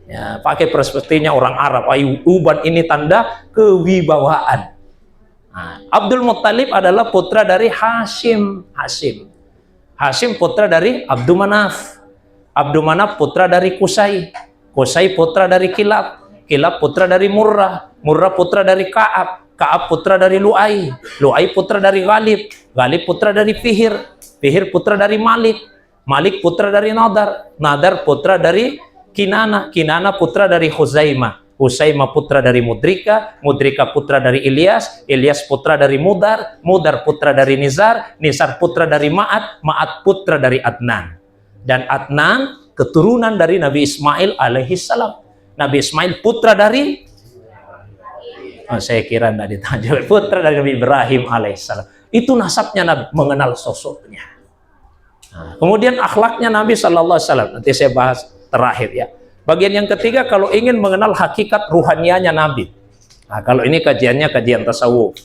Ya, pakai perspektifnya orang Arab. Uban ini tanda kewibawaan. Nah, Abdul Muttalib adalah putra dari Hashim. Hashim putra dari Abdul Manaf. Abdul Manaf putra dari Qusay. Qusay putra dari Kilab. Kilab putra dari Murrah. Murrah putra dari Ka'ab. Ka'ab putra dari Lu'ay. Lu'ay putra dari Ghalib. Ghalib putra dari Fihir. Fihir putra dari Malik. Malik putra dari Nadar. Nadar putra dari Kinana. Kinana putra dari Huzaimah. Huzaimah putra dari Mudrika. Mudrika putra dari Ilyas. Ilyas putra dari Mudar. Mudar putra dari Nizar. Nizar putra dari Ma'at. Ma'at putra dari Adnan. Dan Adnan keturunan dari Nabi Ismail alaihissalam. Nabi Ismail putra dari, saya kira tidak ditanya, putra dari Nabi Ibrahim alaihissalam. Itu nasabnya Nabi, mengenal sosoknya. Nah, kemudian akhlaknya Nabi sallallahu alaihi wasallam. Nanti saya bahas terakhir ya. Bagian yang ketiga, kalau ingin mengenal hakikat ruhanianya Nabi. Nah, kalau ini kajiannya kajian tasawuf.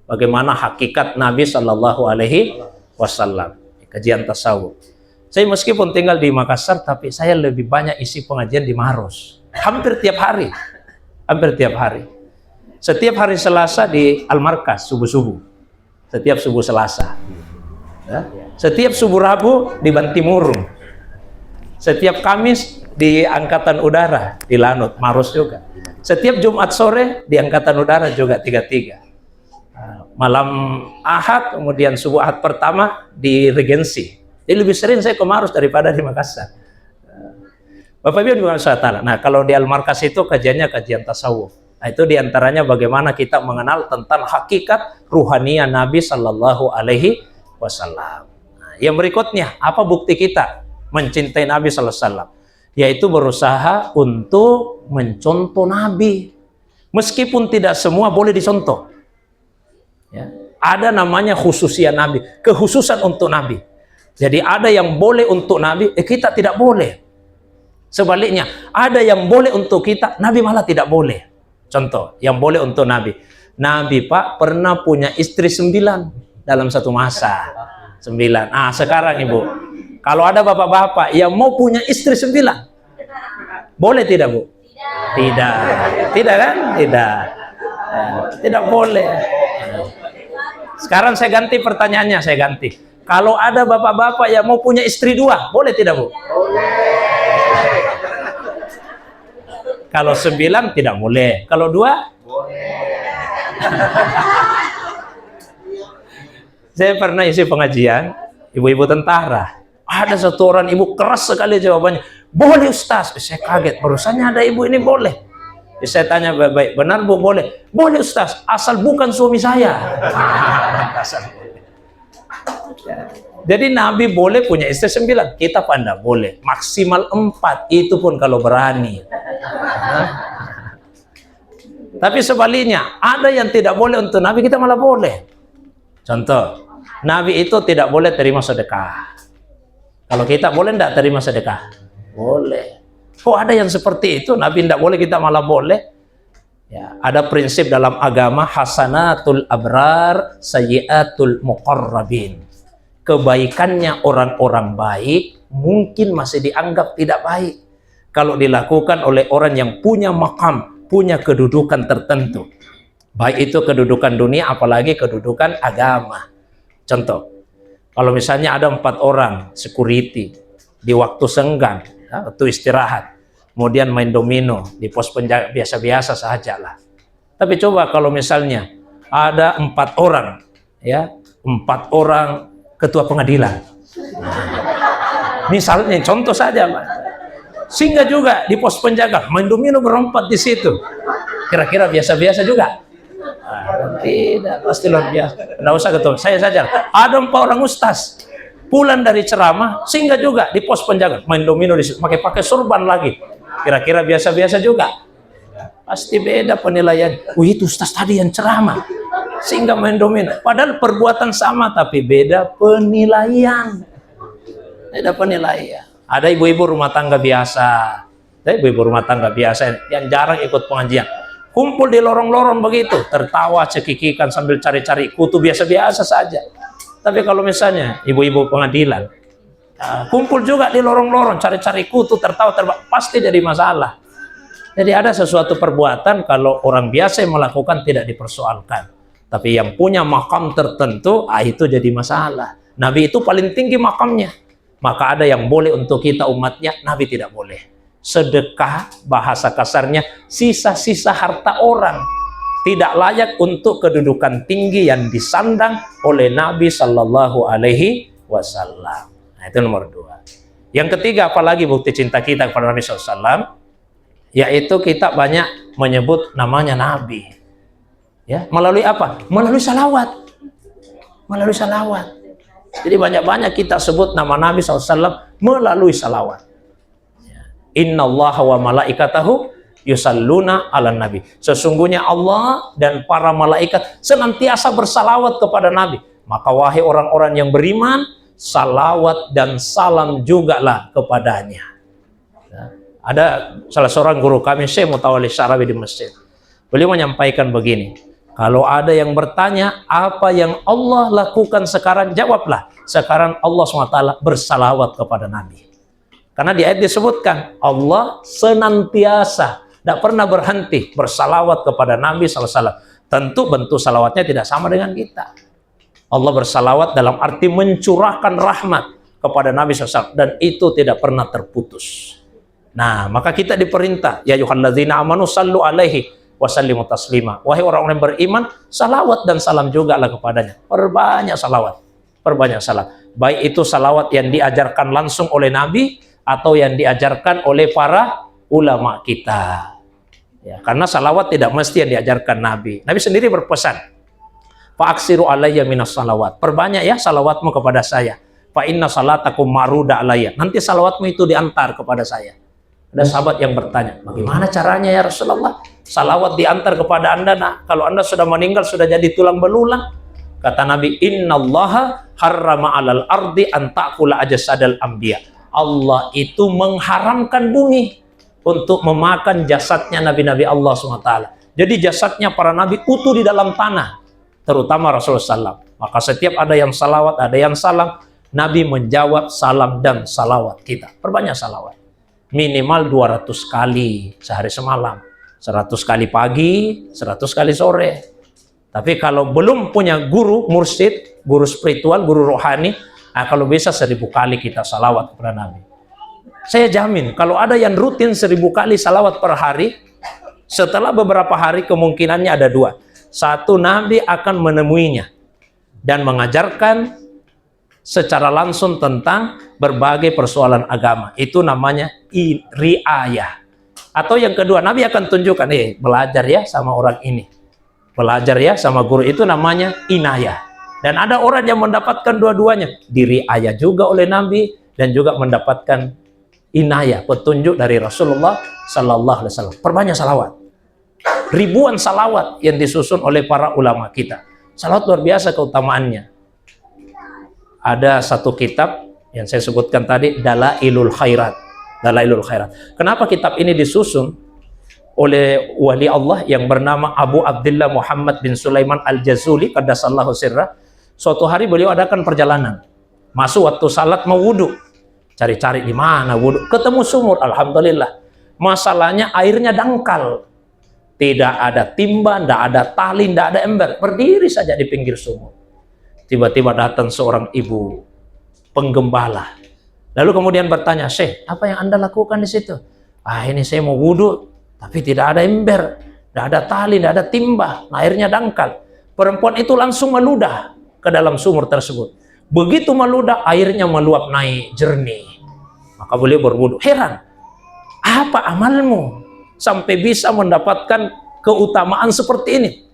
Bagaimana hakikat Nabi sallallahu alaihi wasallam. Kajian tasawuf. Saya meskipun tinggal di Makassar, tapi saya lebih banyak isi pengajian di Maros. Hampir tiap hari. Setiap hari Selasa di Al-Markas subuh-subuh. Setiap subuh Selasa. Ya. Setiap subuh Rabu di Bantimurung. Setiap Kamis di Angkatan Udara di Lanut, Maros juga. Setiap Jumat sore di Angkatan Udara juga 33. Malam Ahad, kemudian subuh Ahad pertama di Regensi. Jadi lebih sering saya ke Maros daripada di Makassar. Bapak Ibu SWT. Nah, kalau di Al-Markas itu kajiannya kajian tasawuf. Nah, itu diantaranya bagaimana kita mengenal tentang hakikat ruhaniah Nabi Sallallahu Alaihi Wasallam. Nah, yang berikutnya, apa bukti kita mencintai Nabi Sallallahu Alaihi Wasallam? yaitu berusaha untuk mencontoh Nabi. Meskipun tidak semua boleh dicontoh. Ya. Ada namanya khususiat Nabi, kekhususan untuk Nabi. Jadi ada yang boleh untuk Nabi, kita tidak boleh. Sebaliknya, ada yang boleh untuk kita, Nabi malah tidak boleh. Contoh, yang boleh untuk Nabi. Nabi Pak pernah punya istri 9 dalam satu masa. 9. Ah, sekarang Ibu, kalau ada bapak-bapak yang mau punya istri 9, boleh tidak Bu? Tidak. Tidak kan? Tidak. Tidak boleh. Sekarang saya ganti pertanyaannya, saya ganti. Kalau ada bapak-bapak yang mau punya istri 2, boleh tidak Bu? Kalau 9 tidak boleh. Kalau 2? Saya pernah isi pengajian, ibu-ibu tentara. Ada satu orang ibu keras sekali jawabannya. Boleh Ustaz. Saya kaget, barusannya ada ibu ini boleh. Saya tanya baik-baik, benar Bu boleh? Boleh Ustaz, asal bukan suami saya. Jadi Nabi boleh punya istri 9, kita pandang boleh. Maksimal 4, itu pun kalau berani. Tapi sebaliknya, ada yang tidak boleh untuk Nabi, kita malah boleh. Contoh, Nabi itu tidak boleh terima sedekah. Kalau kita boleh tidak terima sedekah? Boleh. Kok ada yang seperti itu? Nabi tidak boleh, kita malah boleh. Ya, ada prinsip dalam agama, hasanatul abrar, sayyiatul muqarrabin. Kebaikannya orang-orang baik mungkin masih dianggap tidak baik kalau dilakukan oleh orang yang punya maqam, punya kedudukan tertentu. Baik itu kedudukan dunia, apalagi kedudukan agama. Contoh, kalau misalnya ada 4 orang security di waktu senggang, waktu istirahat, kemudian main domino di pos penjaga, biasa-biasa saja lah. Tapi coba kalau misalnya ada 4 orang, ya, 4 orang ketua pengadilan. Misalnya, contoh saja, Pak. Sehingga juga di pos penjaga main domino berempat di situ. Kira-kira biasa-biasa juga? Tidak, pasti luar biasa. Tidak usah ketua, saya saja. Ada 4 orang ustaz pulang dari ceramah, sehingga juga di pos penjaga main domino di situ, pakai sorban lagi. Kira-kira biasa-biasa juga? Pasti beda penilaian. Itu ustaz tadi yang ceramah, sehingga main domino. Padahal perbuatan sama, tapi beda penilaian. Beda penilaian. Ada ibu-ibu rumah tangga biasa. Ada ibu-ibu rumah tangga biasa yang jarang ikut pengajian. Kumpul di lorong-lorong begitu, tertawa, cekikikan sambil cari-cari kutu, biasa-biasa saja. Tapi kalau misalnya ibu-ibu pengadilan, kumpul juga di lorong-lorong, cari-cari kutu, tertawa, pasti jadi masalah. Jadi ada sesuatu perbuatan kalau orang biasa yang melakukan tidak dipersoalkan. Tapi yang punya makam tertentu, itu jadi masalah. Nabi itu paling tinggi makamnya. Maka ada yang boleh untuk kita umatnya, Nabi tidak boleh. Sedekah, bahasa kasarnya, sisa-sisa harta orang. Tidak layak untuk kedudukan tinggi yang disandang oleh Nabi Sallallahu Alaihi Wasallam. Nah, itu nomor 2. Yang ketiga, apalagi bukti cinta kita kepada Nabi SAW, yaitu kita banyak menyebut namanya Nabi. Ya, melalui apa? Melalui salawat. Melalui salawat. Jadi banyak-banyak kita sebut nama Nabi SAW melalui salawat. Inna Allah wa malaikatahu yusalluna ala nabi. Sesungguhnya Allah dan para malaikat senantiasa bersalawat kepada Nabi. Maka wahai orang-orang yang beriman, salawat dan salam jugalah kepadanya. Ada salah seorang guru kami, Syekh Mutawalli Syarawi di masjid. Beliau menyampaikan begini, kalau ada yang bertanya apa yang Allah lakukan sekarang, jawablah, sekarang Allah SWT bersalawat kepada Nabi. Karena di ayat disebutkan Allah senantiasa, tidak pernah berhenti bersalawat kepada Nabi SAW. Tentu bentuk salawatnya tidak sama dengan kita. Allah bersalawat dalam arti mencurahkan rahmat kepada Nabi SAW, dan itu tidak pernah terputus. Nah, maka kita diperintah, ya ayyuhalladzina amanu sallu alaihi wa sallimu taslima. Wahai orang-orang yang beriman, salawat dan salam juga lah kepadanya. Perbanyak salawat, perbanyak salam. Baik itu salawat yang diajarkan langsung oleh Nabi atau yang diajarkan oleh para ulama kita. Ya, karena salawat tidak mesti yang diajarkan Nabi. Nabi sendiri berpesan, fa'aksiru alayya minas salawat. Perbanyak ya salawatmu kepada saya. Fa inna salatakum ma'ruda alayya. Nanti salawatmu itu diantar kepada saya. Ada sahabat yang bertanya, bagaimana caranya ya Rasulullah? Salawat diantar kepada anda, nah, kalau anda sudah meninggal, sudah jadi tulang belulang. Kata Nabi, innallaha harrama alal ardi an ta'kula ajsadal anbiya. Allah itu mengharamkan bumi untuk memakan jasadnya nabi-nabi Allah SWT. Jadi jasadnya para nabi utuh di dalam tanah, terutama Rasulullah SAW. Maka setiap ada yang salawat, ada yang salam, Nabi menjawab salam dan salawat kita. Perbanyak salawat. Minimal 200 kali sehari semalam. 100 kali pagi, 100 kali sore. Tapi kalau belum punya guru, mursyid, guru spiritual, guru rohani, nah kalau bisa 1000 kali kita salawat kepada Nabi. Saya jamin, kalau ada yang rutin 1000 kali salawat per hari, setelah beberapa hari kemungkinannya ada 2. 1, Nabi akan menemuinya dan mengajarkan secara langsung tentang berbagai persoalan agama. Itu namanya riayah. Atau yang kedua, Nabi akan tunjukkan, belajar ya sama orang ini. Belajar ya sama guru, itu namanya inayah. Dan ada orang yang mendapatkan dua-duanya. Diriayah juga oleh Nabi dan juga mendapatkan inayah, petunjuk dari Rasulullah Sallallahu Alaihi Wasallam. Perbanyak salawat. Ribuan salawat yang disusun oleh para ulama kita. Salawat luar biasa keutamaannya. Ada satu kitab yang saya sebutkan tadi, Dalailul Khairat. Dalailul Khairat. Kenapa kitab ini disusun oleh wali Allah yang bernama Abu Abdullah Muhammad bin Sulaiman Al-Jazuli, qaddasallahu sirrah. Suatu hari beliau adakan perjalanan. Masuk waktu salat mau wudu. Cari-cari di mana wudu. Ketemu sumur, alhamdulillah. Masalahnya airnya dangkal. Tidak ada timba, tidak ada tali, tidak ada ember. Berdiri saja di pinggir sumur. Tiba-tiba datang seorang ibu penggembala. Lalu kemudian bertanya, Syekh, apa yang Anda lakukan di situ? Ini saya mau wudhu, tapi tidak ada ember, tidak ada tali, tidak ada timba, airnya dangkal. Perempuan itu langsung meludah ke dalam sumur tersebut. Begitu meludah, airnya meluap naik jernih. Maka beliau berwudhu. Heran, apa amalmu sampai bisa mendapatkan keutamaan seperti ini?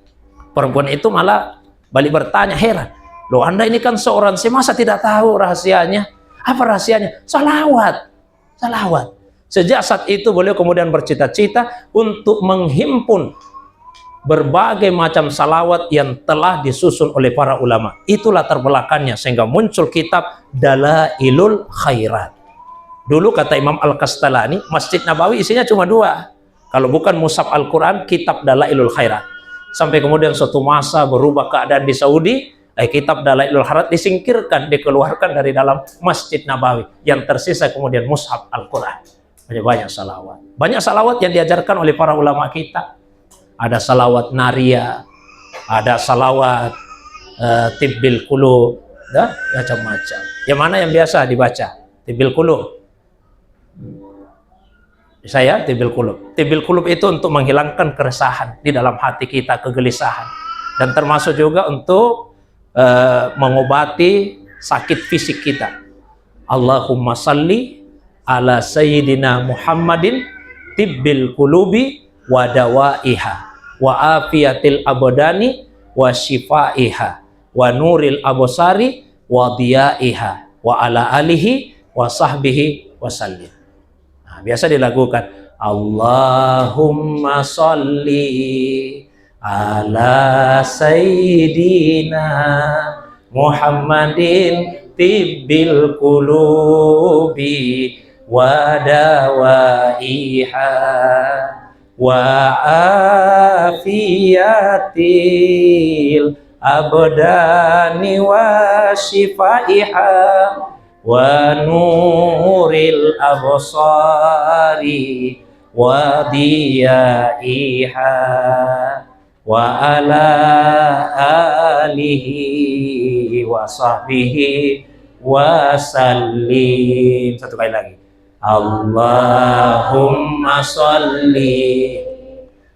Perempuan itu malah balik bertanya, heran. Loh, Anda ini kan seorang, saya masa tidak tahu rahasianya? Apa rahasianya? Salawat. Salawat. Sejak saat itu beliau kemudian bercita-cita untuk menghimpun berbagai macam salawat yang telah disusun oleh para ulama. Itulah terbelakangnya sehingga muncul kitab Dalailul Khairat. Dulu kata Imam Al-Kastalani, Masjid Nabawi isinya cuma 2. Kalau bukan mushaf Al-Quran, kitab Dalailul Khairat. Sampai kemudian suatu masa berubah keadaan di Saudi, kitab Dalailul Khairat disingkirkan, dikeluarkan dari dalam Masjid Nabawi. Yang tersisa kemudian mushaf Al-Quran. Banyak salawat. Banyak salawat yang diajarkan oleh para ulama kita. Ada salawat naria, ada salawat tibbil qulub, dan macam-macam. Yang mana yang biasa dibaca? Tibbil qulub. Saya tibbil qulub. Tibbil qulub itu untuk menghilangkan keresahan di dalam hati kita, kegelisahan. Dan termasuk juga untuk mengobati sakit fisik kita. Allahumma salli ala sayyidina Muhammadin tibbil qulubi wa dawaiha wa afiyatil abdani wa shifaiha wa nuril absari wa diyaiha wa ala alihi wa sahbihi wa sallim. Nah, biasa dilakukan Allahumma salli ala sayyidina Muhammadin tibbil qulubi wa dawaiha wa afiyatil abdani wa shifaiha wa nuril absari wa diyaiha wa ala alihi wa sahbihi wa sallim. Satu kali lagi. Allahumma salli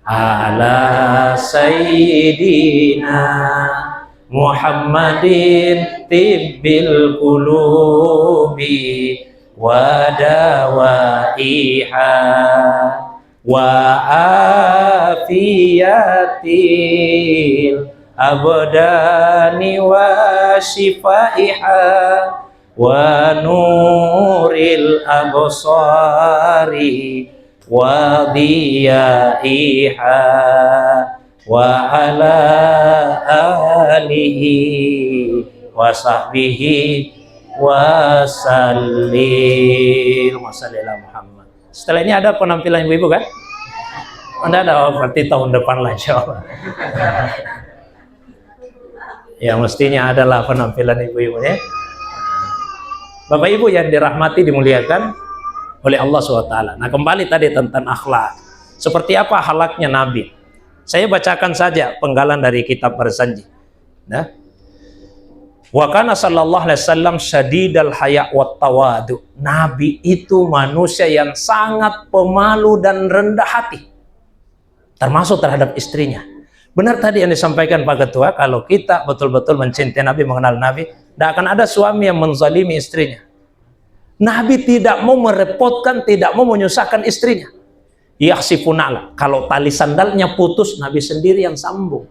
ala sayyidina Muhammadin tibbil qulubi wa dawaiha wa afiyatil abdani wa shifaiha wa nuril absari wa diyaiha wa ala alihi wa sahbihi wa sallim. Muhammad. Setelah ini ada penampilan ibu-ibu kan? Anda ada, berarti tahun depan lah insya Allah. Ya mestinya adalah penampilan ibu-ibu ya. Bapak Ibu yang dirahmati, dimuliakan oleh Allah SWT. Nah kembali tadi tentang akhlak. Seperti apa akhlaknya Nabi? Saya bacakan saja penggalan dari kitab Barzanji. Nah, wa kana sallallahu alaihi wasallam syadidal haya wat tawadu. Nabi itu manusia yang sangat pemalu dan rendah hati, termasuk terhadap istrinya. Benar tadi yang disampaikan Pak Ketua, kalau kita betul-betul mencintai Nabi, mengenal Nabi, tidak akan ada suami yang menzalimi istrinya. Nabi tidak mau merepotkan, tidak mau menyusahkan istrinya. Yakhsifuna'la, kalau tali sandalnya putus, Nabi sendiri yang sambung.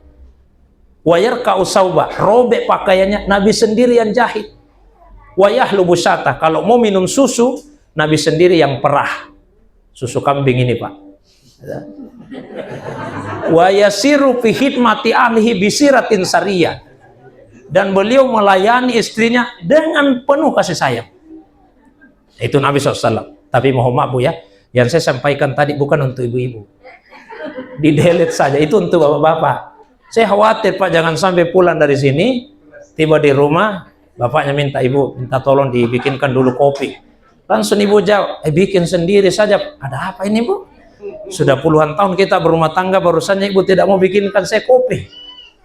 Wayarka'u sauba, robek pakaiannya, Nabi sendiri yang jahit. Wayahlubu syata, kalau mau minum susu, Nabi sendiri yang perah. Susu kambing ini Pak. Wa yasiru fi khidmati ahlihi bisiratin sariyah, dan beliau melayani istrinya dengan penuh kasih sayang. Itu Nabi SAW. Tapi mohon maaf Bu ya, yang saya sampaikan tadi bukan untuk ibu-ibu, di delete saja, itu untuk bapak-bapak. Saya khawatir Pak, jangan sampai pulang dari sini, tiba di rumah, bapaknya minta ibu, minta tolong dibikinkan dulu kopi. Langsung ibu jawab, bikin sendiri saja. Ada apa ini Bu? Sudah puluhan tahun kita berumah tangga, barusannya ibu tidak mau bikinkan saya kopi.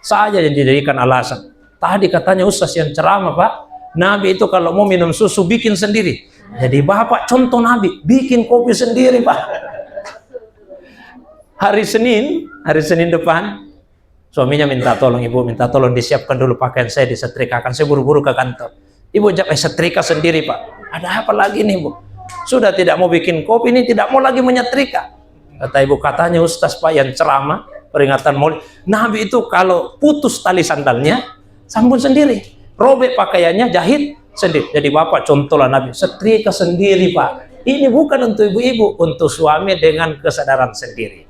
Saja yang dijadikan alasan. Tadi katanya Ustaz yang ceramah Pak, Nabi itu kalau mau minum susu bikin sendiri. Jadi bapak contoh Nabi, bikin kopi sendiri Pak. Hari Senin depan, suaminya minta tolong ibu, minta tolong disiapkan dulu pakaian saya, disetrikakan. Saya buru-buru ke kantor. Ibu jawab, setrika sendiri Pak. Ada apa lagi nih Bu? Sudah tidak mau bikin kopi, ini tidak mau lagi menyetrika. Kata ibu, katanya Ustaz Pak yang ceramah peringatan Maulid, Nabi itu kalau putus tali sandalnya sambung sendiri, robek pakaiannya jahit sendiri. Jadi bapak contohlah Nabi, setrika sendiri Pak. Ini bukan untuk ibu-ibu, untuk suami dengan kesadaran sendiri.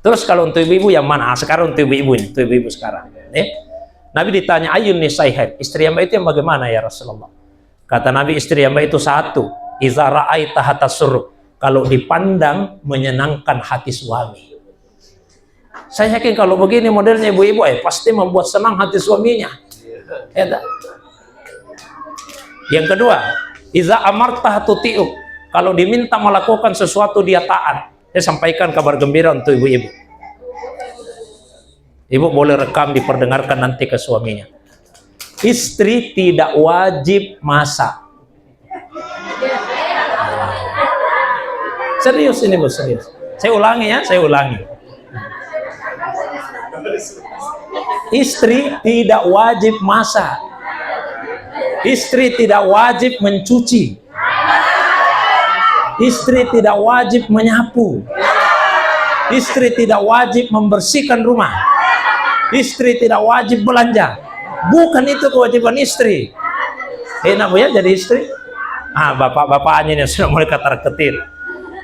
Terus kalau untuk ibu-ibu yang mana? Sekarang untuk ibu-ibu ini, untuk ibu-ibu sekarang. Nabi ditanya, ayun nisaihat, istri yang baik itu yang bagaimana ya Rasulullah? Kata Nabi, istri yang baik itu satu, iza ra'aita hatta suruk, kalau dipandang menyenangkan hati suami. Saya yakin kalau begini modelnya ibu-ibu, pasti membuat senang hati suaminya. Ya, yang kedua, iza amartah tuti'uk, kalau diminta melakukan sesuatu dia taat. Saya sampaikan kabar gembira untuk ibu-ibu. Ibu boleh rekam, diperdengarkan nanti ke suaminya. Istri tidak wajib masak. Serius ini Bu, serius. Saya ulangi ya, saya ulangi. Istri tidak wajib masak. Istri tidak wajib mencuci. Istri tidak wajib menyapu. Istri tidak wajib membersihkan rumah. Istri tidak wajib belanja. Bukan itu kewajiban istri. Enak Bu ya jadi istri? Bapak-bapaknya yang sudah mulai ketar-ketir.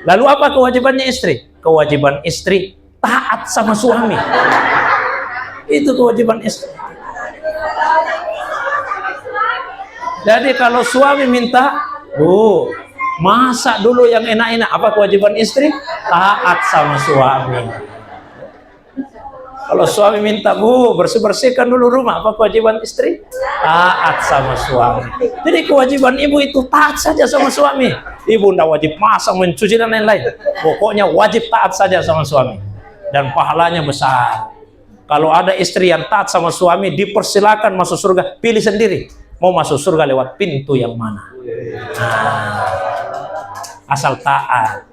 Lalu apa kewajibannya istri? Kewajiban istri taat sama suami. Itu kewajiban istri. Jadi kalau suami minta, Bu, masak dulu yang enak-enak. Apa kewajiban istri? Taat sama suami. Kalau suami minta, Bu, bersih-bersihkan dulu rumah. Apa kewajiban istri? Taat sama suami. Jadi kewajiban ibu itu taat saja sama suami. Ibu tidak wajib masak, mencuci, dan lain-lain. Pokoknya wajib taat saja sama suami. Dan pahalanya besar. Kalau ada istri yang taat sama suami, dipersilakan masuk surga. Pilih sendiri. Mau masuk surga lewat pintu yang mana. Asal taat.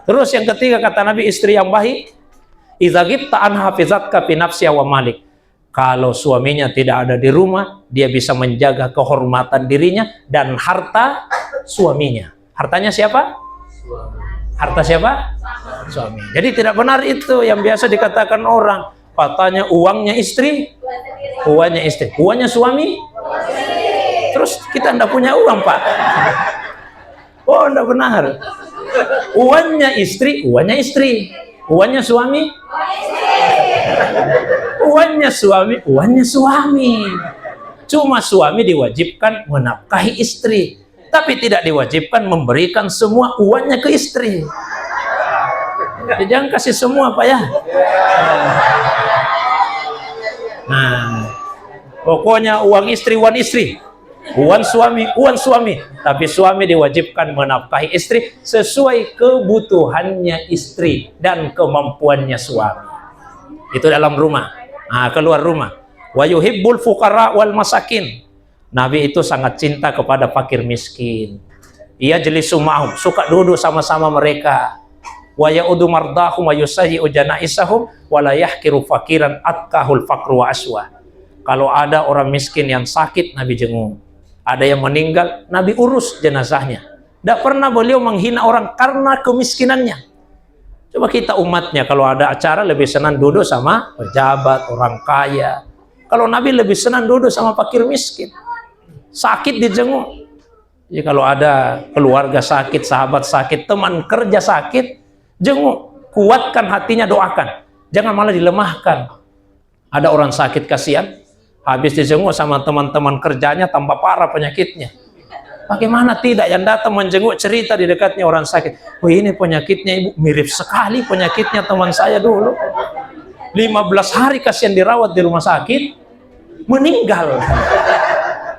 Terus yang ketiga kata Nabi, istri yang baik, idza ghibta an hafizatka fi nafsiha wa malik. Kalau suaminya tidak ada di rumah, dia bisa menjaga kehormatan dirinya dan harta suaminya. Hartanya siapa? Harta siapa? Suami. Jadi tidak benar itu yang biasa dikatakan orang, katanya uangnya istri, uangnya istri, uangnya suami. Terus terus kita tidak punya uang, Pak. Oh, tidak benar. Uangnya istri, uangnya istri. Uangnya suami, uangnya suami, uangnya suami. Cuma suami diwajibkan menafkahi istri, tapi tidak diwajibkan memberikan semua uangnya ke istri. Jadi jangan kasih semua, Pak ya. Nah, pokoknya uang istri, uang istri. Uang suami, tapi suami diwajibkan menafkahi istri sesuai kebutuhannya istri dan kemampuannya suami. Itu dalam rumah. Nah, keluar rumah. Wa yuhibbul fuqara wal masakin. Nabi itu sangat cinta kepada fakir miskin. Ia jelisu ma'hum, suka duduk sama-sama mereka. Wa ya'udu mardahum wa yusayyi'u janaisahum wa la yahkiru fakiran atkahul faqru wa aswa. Kalau ada orang miskin yang sakit, Nabi jenguk. Ada yang meninggal, Nabi urus jenazahnya. Tidak pernah beliau menghina orang karena kemiskinannya. Coba kita umatnya, kalau ada acara lebih senang duduk sama pejabat, orang kaya. Kalau Nabi lebih senang duduk sama fakir miskin. Sakit dijenguk. Jadi kalau ada keluarga sakit, sahabat sakit, teman kerja sakit, jenguk. Kuatkan hatinya, doakan. Jangan malah dilemahkan. Ada orang sakit, kasihan. Habis dijenguk sama teman-teman kerjanya tambah parah penyakitnya. Bagaimana tidak, yang datang menjenguk cerita di dekatnya orang sakit. Oh, ini penyakitnya ibu, mirip sekali penyakitnya teman saya dulu. 15 hari kasihan dirawat di rumah sakit, meninggal.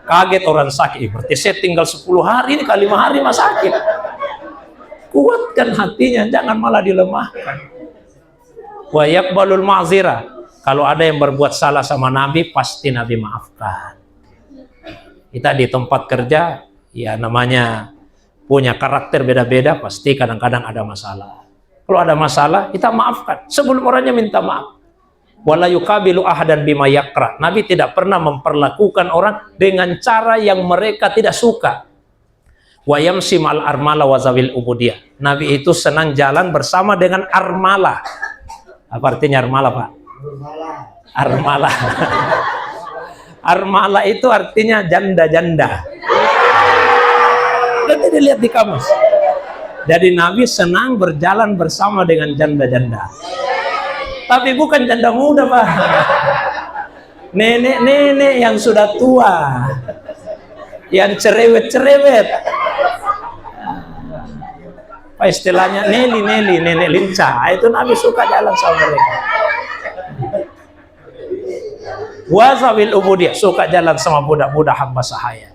Kaget orang sakit, berarti saya tinggal 10 hari, ini kali 5 hari mah sakit. Kuatkan hatinya, jangan malah dilemahkan. Wa yaqbalul ma'zirah. Kalau ada yang berbuat salah sama Nabi, pasti Nabi maafkan. Kita di tempat kerja, ya namanya punya karakter beda-beda, pasti kadang-kadang ada masalah. Kalau ada masalah, kita maafkan sebelum orangnya minta maaf. Wala yuqabilu ahadan bima yakra. Nabi tidak pernah memperlakukan orang dengan cara yang mereka tidak suka. Wa yamsi ma'al armala wa zawil ubudiyah. Nabi itu senang jalan bersama dengan armala. Apa artinya armala, Pak? Armala. Armala itu artinya janda-janda. Nanti dilihat di kamus. Jadi Nabi senang berjalan bersama dengan janda-janda. Tapi bukan janda muda, Pak. Nenek-nenek yang sudah tua. Yang cerewet-cerewet. Apa istilahnya? Neli-neli, nenek lincah. Itu Nabi suka jalan sama mereka. Wazawil ubudiyah, suka jalan sama budak-budak hamba sahaya.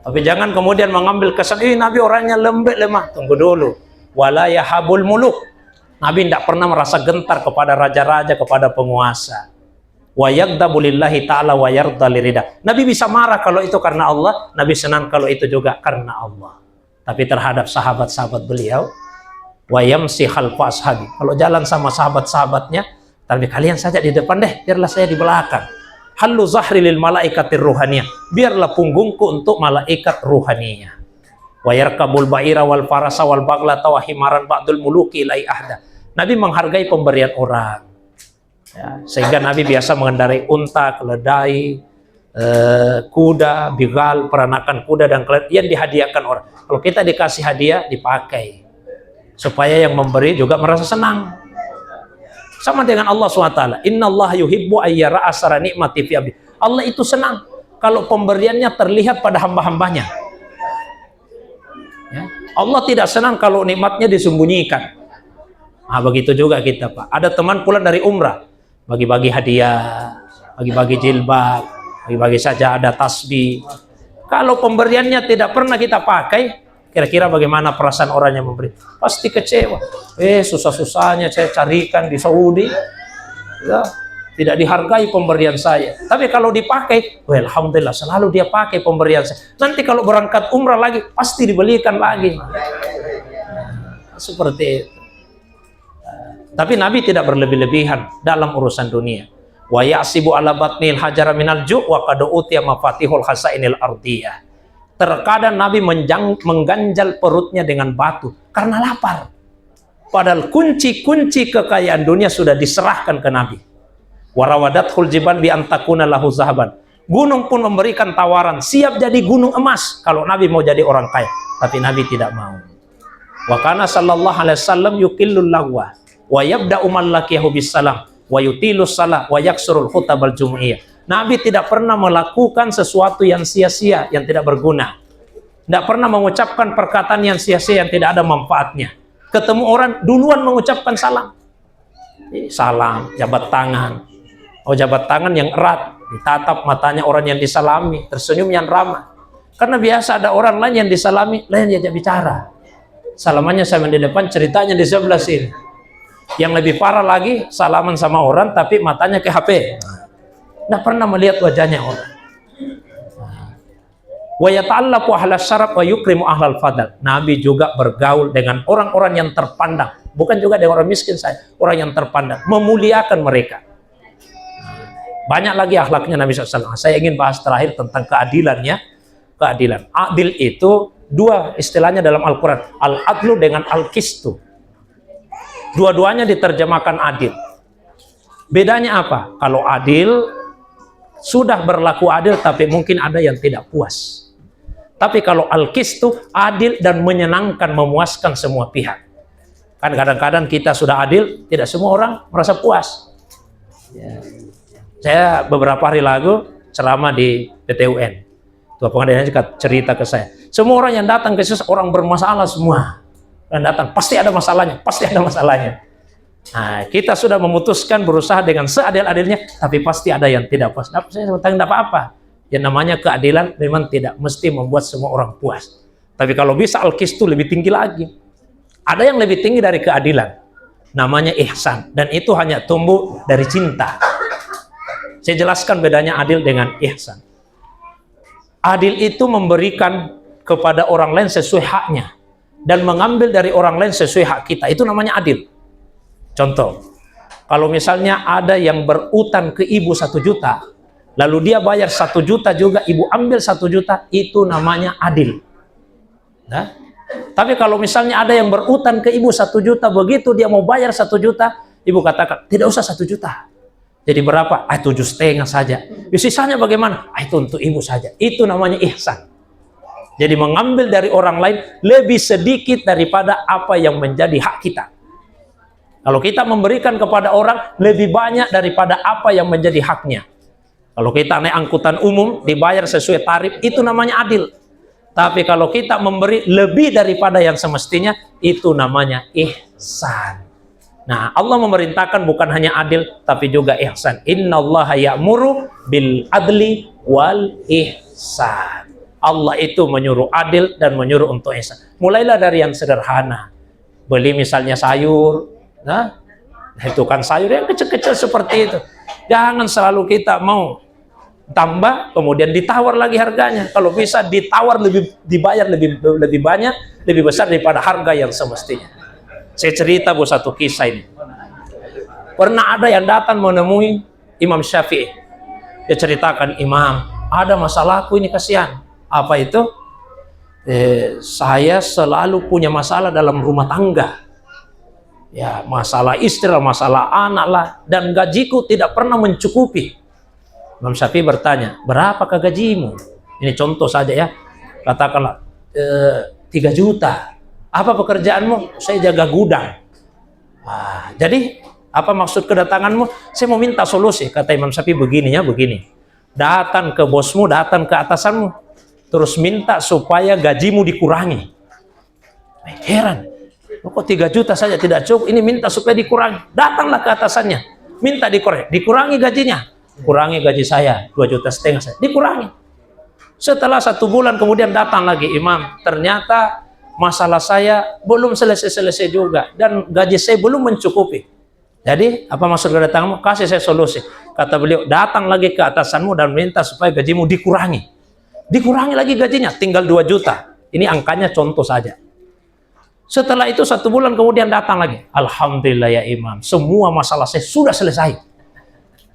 Tapi jangan kemudian mengambil kesan, Nabi orangnya lembek lemah. Tunggu dulu. Wala yahabul muluk. Nabi tidak pernah merasa gentar kepada raja-raja, kepada penguasa. Wa yaghdabu lillahi ta'ala wa yarda lirida. Nabi bisa marah kalau itu karena Allah, Nabi senang kalau itu juga karena Allah. Tapi terhadap sahabat-sahabat beliau, wa yamsi khalfa ashabi. Kalau jalan sama sahabat-sahabatnya, tapi kalian saja di depan deh, biarlah saya di belakang. Halu zahri lil malaikatir ruhaniyah. Biarlah punggungku untuk malaikat ruhaniyah. Wa yarkabul ba'ira wal farasa wal baglata wa himaran ba'dul muluki ilai ahda. Nabi menghargai pemberian orang. Ya, sehingga Nabi biasa mengendarai unta, keledai, kuda, bigal, peranakan kuda dan keledai yang dihadiahkan orang. Kalau kita dikasih hadiah, dipakai. Supaya yang memberi juga merasa senang. Sama dengan Allah SWT. Inna Allah yuhibbu ayyara asara nikmati fi abdi. Allah itu senang kalau pemberiannya terlihat pada hamba-hambanya. Ya. Allah tidak senang kalau nikmatnya disembunyikan. Nah, begitu juga kita, Pak. Ada teman pulang dari umrah, bagi-bagi hadiah, bagi-bagi jilbab, bagi-bagi sajadah, tasbih. Kalau pemberiannya tidak pernah kita pakai, kira-kira bagaimana perasaan orang yang memberi? Pasti kecewa. Susah-susahnya saya carikan di Saudi, ya, tidak dihargai pemberian saya. Tapi kalau dipakai, alhamdulillah selalu dia pakai pemberian saya. Nanti kalau berangkat umrah lagi, pasti dibelikan lagi. Seperti itu. Tapi Nabi tidak berlebih-lebihan dalam urusan dunia. Wa ya'sibu ala batnil hajara minal ju' wa qad utiya mafatihul khasainil ardiyah. Terkadang Nabi mengganjal perutnya dengan batu karena lapar. Padahal kunci-kunci kekayaan dunia sudah diserahkan ke Nabi. Warawadathul jibal bi antakuna lahu zahaban. Gunung pun memberikan tawaran, siap jadi gunung emas kalau Nabi mau jadi orang kaya. Tapi Nabi tidak mau. Wa kana sallallahu alaihi wasallam yuqillul lagwa wa yabda'u man laqiyahu bisalam wa yutilus salah wa yaksurul khutabal jumu'iyah. Nabi tidak pernah melakukan sesuatu yang sia-sia, yang tidak berguna. Tidak pernah mengucapkan perkataan yang sia-sia, yang tidak ada manfaatnya. Ketemu orang, duluan mengucapkan salam. Salam, jabat tangan. Oh, jabat tangan yang erat, ditatap matanya orang yang disalami, tersenyum yang ramah. Karena biasa ada orang lain yang disalami, lain diajak bicara. Salamannya sama di depan, ceritanya di sebelah sini. Yang lebih parah lagi, salaman sama orang tapi matanya ke HP. Tidak pernah melihat wajahnya orang. Wa yata'allaqu ahlas syaraf wa yukrimu ahlal fadal. Nabi juga bergaul dengan orang-orang yang terpandang, bukan juga dengan orang miskin saya, orang yang terpandang, memuliakan mereka. Banyak lagi akhlaknya Nabi SAW. Saya ingin bahas terakhir tentang keadilannya. Keadilan. Adil itu dua istilahnya dalam Al-Quran. Al-adlu dengan al-qistu. Dua-duanya diterjemahkan adil. Bedanya apa? Kalau adil, sudah berlaku adil tapi mungkin ada yang tidak puas. Tapi kalau al-qistu, adil dan menyenangkan, memuaskan semua pihak. Kan kadang-kadang kita sudah adil, tidak semua orang merasa puas. Ya. Saya beberapa hari lalu ceramah di PTUN. Tua pengadilan juga cerita ke saya. Semua orang yang datang ke sini orang bermasalah semua. Dan datang pasti ada masalahnya, pasti ada masalahnya. Nah, kita sudah memutuskan berusaha dengan seadil-adilnya, tapi pasti ada yang tidak puas. Nah, saya tidak apa-apa. Yang namanya keadilan memang tidak mesti membuat semua orang puas. Tapi kalau bisa al-qistu lebih tinggi lagi. Ada yang lebih tinggi dari keadilan. Namanya ihsan. Dan itu hanya tumbuh dari cinta. Saya jelaskan bedanya adil dengan ihsan. Adil itu memberikan kepada orang lain sesuai haknya dan mengambil dari orang lain sesuai hak kita. Itu namanya adil. Contoh, kalau misalnya ada yang berutang ke ibu 1 juta, lalu dia bayar 1 juta juga, ibu ambil 1 juta, itu namanya adil. Nah, tapi kalau misalnya ada yang berutang ke ibu 1 juta, begitu dia mau bayar 1 juta, ibu katakan, tidak usah 1 juta. Jadi berapa? 7,5 saja. Sisanya bagaimana? Itu untuk ibu saja. Itu namanya ihsan. Jadi mengambil dari orang lain lebih sedikit daripada apa yang menjadi hak kita. Kalau kita memberikan kepada orang lebih banyak daripada apa yang menjadi haknya. Kalau kita naik angkutan umum dibayar sesuai tarif, itu namanya adil. Tapi kalau kita memberi lebih daripada yang semestinya, itu namanya ihsan. Nah, Allah memerintahkan bukan hanya adil tapi juga ihsan. Innallaha ya'muru bil adli wal ihsan. Allah itu menyuruh adil dan menyuruh untuk ihsan. Mulailah dari yang sederhana. Beli misalnya sayur, nah, itu kan sayur yang kecil-kecil seperti itu. Jangan selalu kita mau tambah kemudian ditawar lagi harganya. Kalau bisa ditawar dibayar lebih banyak, lebih besar daripada harga yang semestinya. Saya cerita satu kisah ini. Pernah ada yang datang menemui Imam Syafi'i. Dia ceritakan, Imam, ada masalahku ini, kasihan. Apa itu? Saya selalu punya masalah dalam rumah tangga. Ya, masalah istri, masalah anak lah. Dan gajiku tidak pernah mencukupi. Imam Syafi'i bertanya, berapakah gajimu? Ini contoh saja ya. Katakanlah 3 juta. Apa pekerjaanmu? Saya jaga gudang. Jadi apa maksud kedatanganmu? Saya mau minta solusi. Kata Imam Syafi'i begini. Datang ke bosmu, datang ke atasanmu, terus minta supaya gajimu dikurangi. Heran, kok 3 juta saja tidak cukup? Ini minta supaya dikurangi. Datanglah ke atasannya, minta dikurangi gajinya. Kurangi gaji saya 2,5 juta saya. Dikurangi. Setelah 1 bulan kemudian datang lagi, Imam, ternyata masalah saya belum selesai juga dan gaji saya belum mencukupi. Jadi apa maksud kedatanganmu? Kasih saya solusi. Kata beliau, datang lagi ke atasanmu dan minta supaya gajimu dikurangi. Dikurangi lagi gajinya, tinggal 2 juta. Ini angkanya contoh saja. Setelah itu 1 bulan kemudian datang lagi. Alhamdulillah ya Imam, semua masalah saya sudah selesai.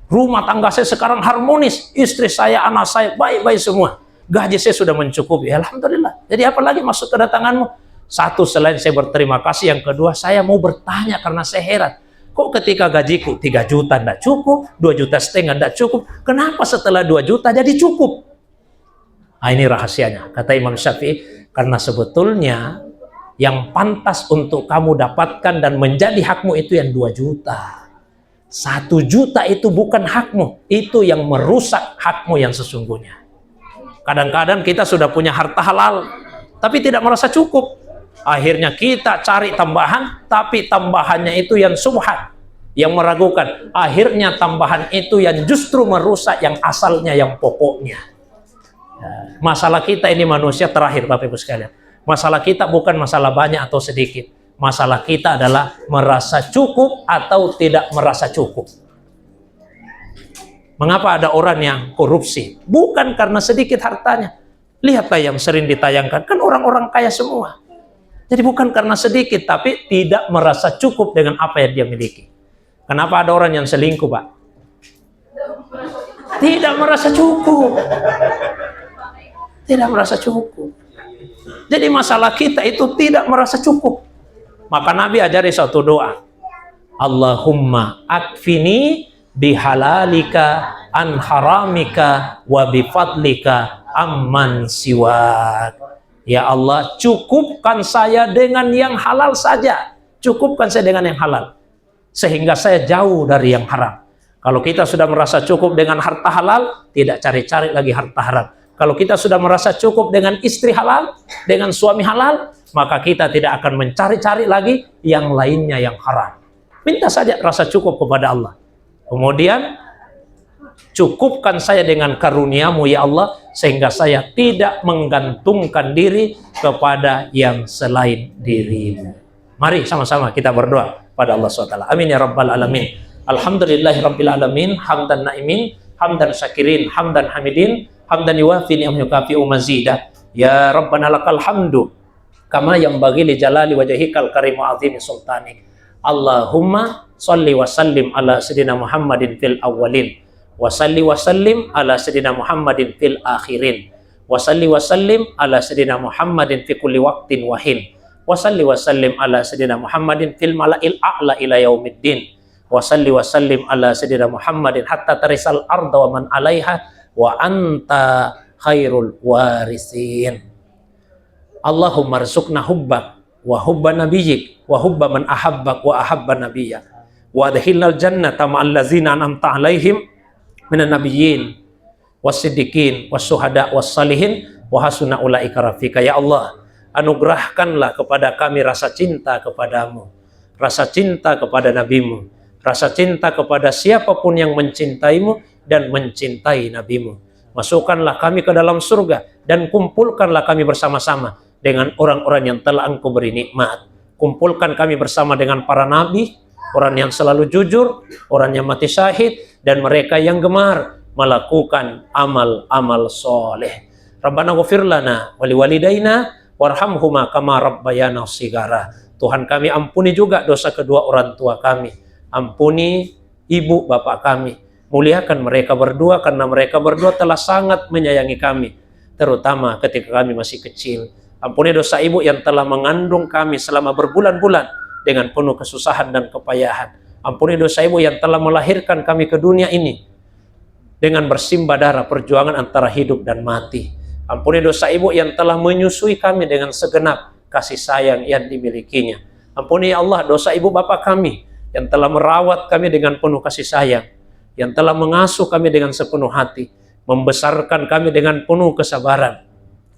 Rumah tangga saya sekarang harmonis. Istri saya, anak saya, baik-baik semua. Gaji saya sudah mencukupi. Alhamdulillah. Jadi apa lagi maksud kedatanganmu? Satu, selain saya berterima kasih. Yang kedua, saya mau bertanya karena saya heran. Kok ketika gajiku 3 juta tidak cukup, 2,5 juta tidak cukup, kenapa setelah 2 juta jadi cukup? Nah, ini rahasianya, kata Imam Syafi'i, karena sebetulnya yang pantas untuk kamu dapatkan dan menjadi hakmu itu yang 2 juta. 1 juta itu bukan hakmu, itu yang merusak hakmu yang sesungguhnya. Kadang-kadang kita sudah punya harta halal, tapi tidak merasa cukup. Akhirnya kita cari tambahan, tapi tambahannya itu yang subhan, yang meragukan. Akhirnya tambahan itu yang justru merusak yang asalnya, yang pokoknya. Masalah kita ini manusia terakhir, Bapak Ibu sekalian. Masalah kita bukan masalah banyak atau sedikit. Masalah kita adalah merasa cukup atau tidak merasa cukup. Mengapa ada orang yang korupsi? Bukan karena sedikit hartanya. Lihatlah yang sering ditayangkan, kan orang-orang kaya semua. Jadi bukan karena sedikit, tapi tidak merasa cukup dengan apa yang dia miliki. Kenapa ada orang yang selingkuh, Pak? Tidak merasa cukup. Tidak merasa cukup. Jadi masalah kita itu tidak merasa cukup. Maka Nabi ajari satu doa. Allahumma akfini bihalalika an haramika wa bifadlika amman siwak. Ya Allah, cukupkan saya dengan yang halal saja. Cukupkan saya dengan yang halal. Sehingga saya jauh dari yang haram. Kalau kita sudah merasa cukup dengan harta halal, tidak cari-cari lagi harta haram. Kalau kita sudah merasa cukup dengan istri halal, dengan suami halal, maka kita tidak akan mencari-cari lagi yang lainnya yang haram. Minta saja rasa cukup kepada Allah. Kemudian, cukupkan saya dengan karunia-Mu ya Allah, sehingga saya tidak menggantungkan diri kepada yang selain diri-Mu. Mari sama-sama kita berdoa pada Allah SWT. Amin ya Rabbal Alamin. Alhamdulillahi Rabbil Alamin. Hamdan na'imin, hamdan syakirin, hamdan hamidin, hamdan yuwafi ni'am yukafi'u mazidah. Ya Rabbana lakal hamdu kama yanbaghi li jalali wajhikal karim wa azimi sultanik. Allahumma sholli wa sallim ala sayyidina Muhammadin fil awwalin wa salli wa sallim ala sayyidina Muhammadin fil akhirin wa salli wa sallim ala sayyidina Muhammadin fi kulli waqtin wa hin wa salli wa sallim ala sayyidina Muhammadin fil mala'il a'la ila yaumiddin wa salli wa sallim ala sayyidina Muhammadin hatta tarisal arda wa man 'alaiha wa anta khairul warisin. Allahumma rzuqna hubbak wa hubba nabiyyik wa hubba man ahabbak wa ahabba nabiyyak wa adkhilnal jannata ma'al ladzina an'amta 'alaihim minan nabiyyin was-siddiqin was-syuhada was-salihin wa hasuna ulaika rafiqa. Ya Allah, anugerahkanlah kepada kami rasa cinta kepadamu, rasa cinta kepada nabimu, rasa cinta kepada siapapun yang mencintaimu dan mencintai nabimu. Masukkanlah kami ke dalam surga dan kumpulkanlah kami bersama-sama dengan orang-orang yang telah Engkau beri nikmat. Kumpulkan kami bersama dengan para nabi, orang yang selalu jujur, orang yang mati syahid, dan mereka yang gemar melakukan amal-amal soleh. Rabbana ghfir lana wa liwalidayna warhamhuma kama rabbayana shigara. Tuhan kami, ampuni juga dosa kedua orang tua kami. Ampuni ibu bapak kami. Muliakan mereka berdua karena mereka berdua telah sangat menyayangi kami, terutama ketika kami masih kecil. Ampuni dosa ibu yang telah mengandung kami selama berbulan-bulan dengan penuh kesusahan dan kepayahan. Ampuni dosa ibu yang telah melahirkan kami ke dunia ini dengan bersimbah darah perjuangan antara hidup dan mati. Ampuni dosa ibu yang telah menyusui kami dengan segenap kasih sayang yang dimilikinya. Ampuni ya Allah dosa ibu bapak kami yang telah merawat kami dengan penuh kasih sayang, yang telah mengasuh kami dengan sepenuh hati, membesarkan kami dengan penuh kesabaran,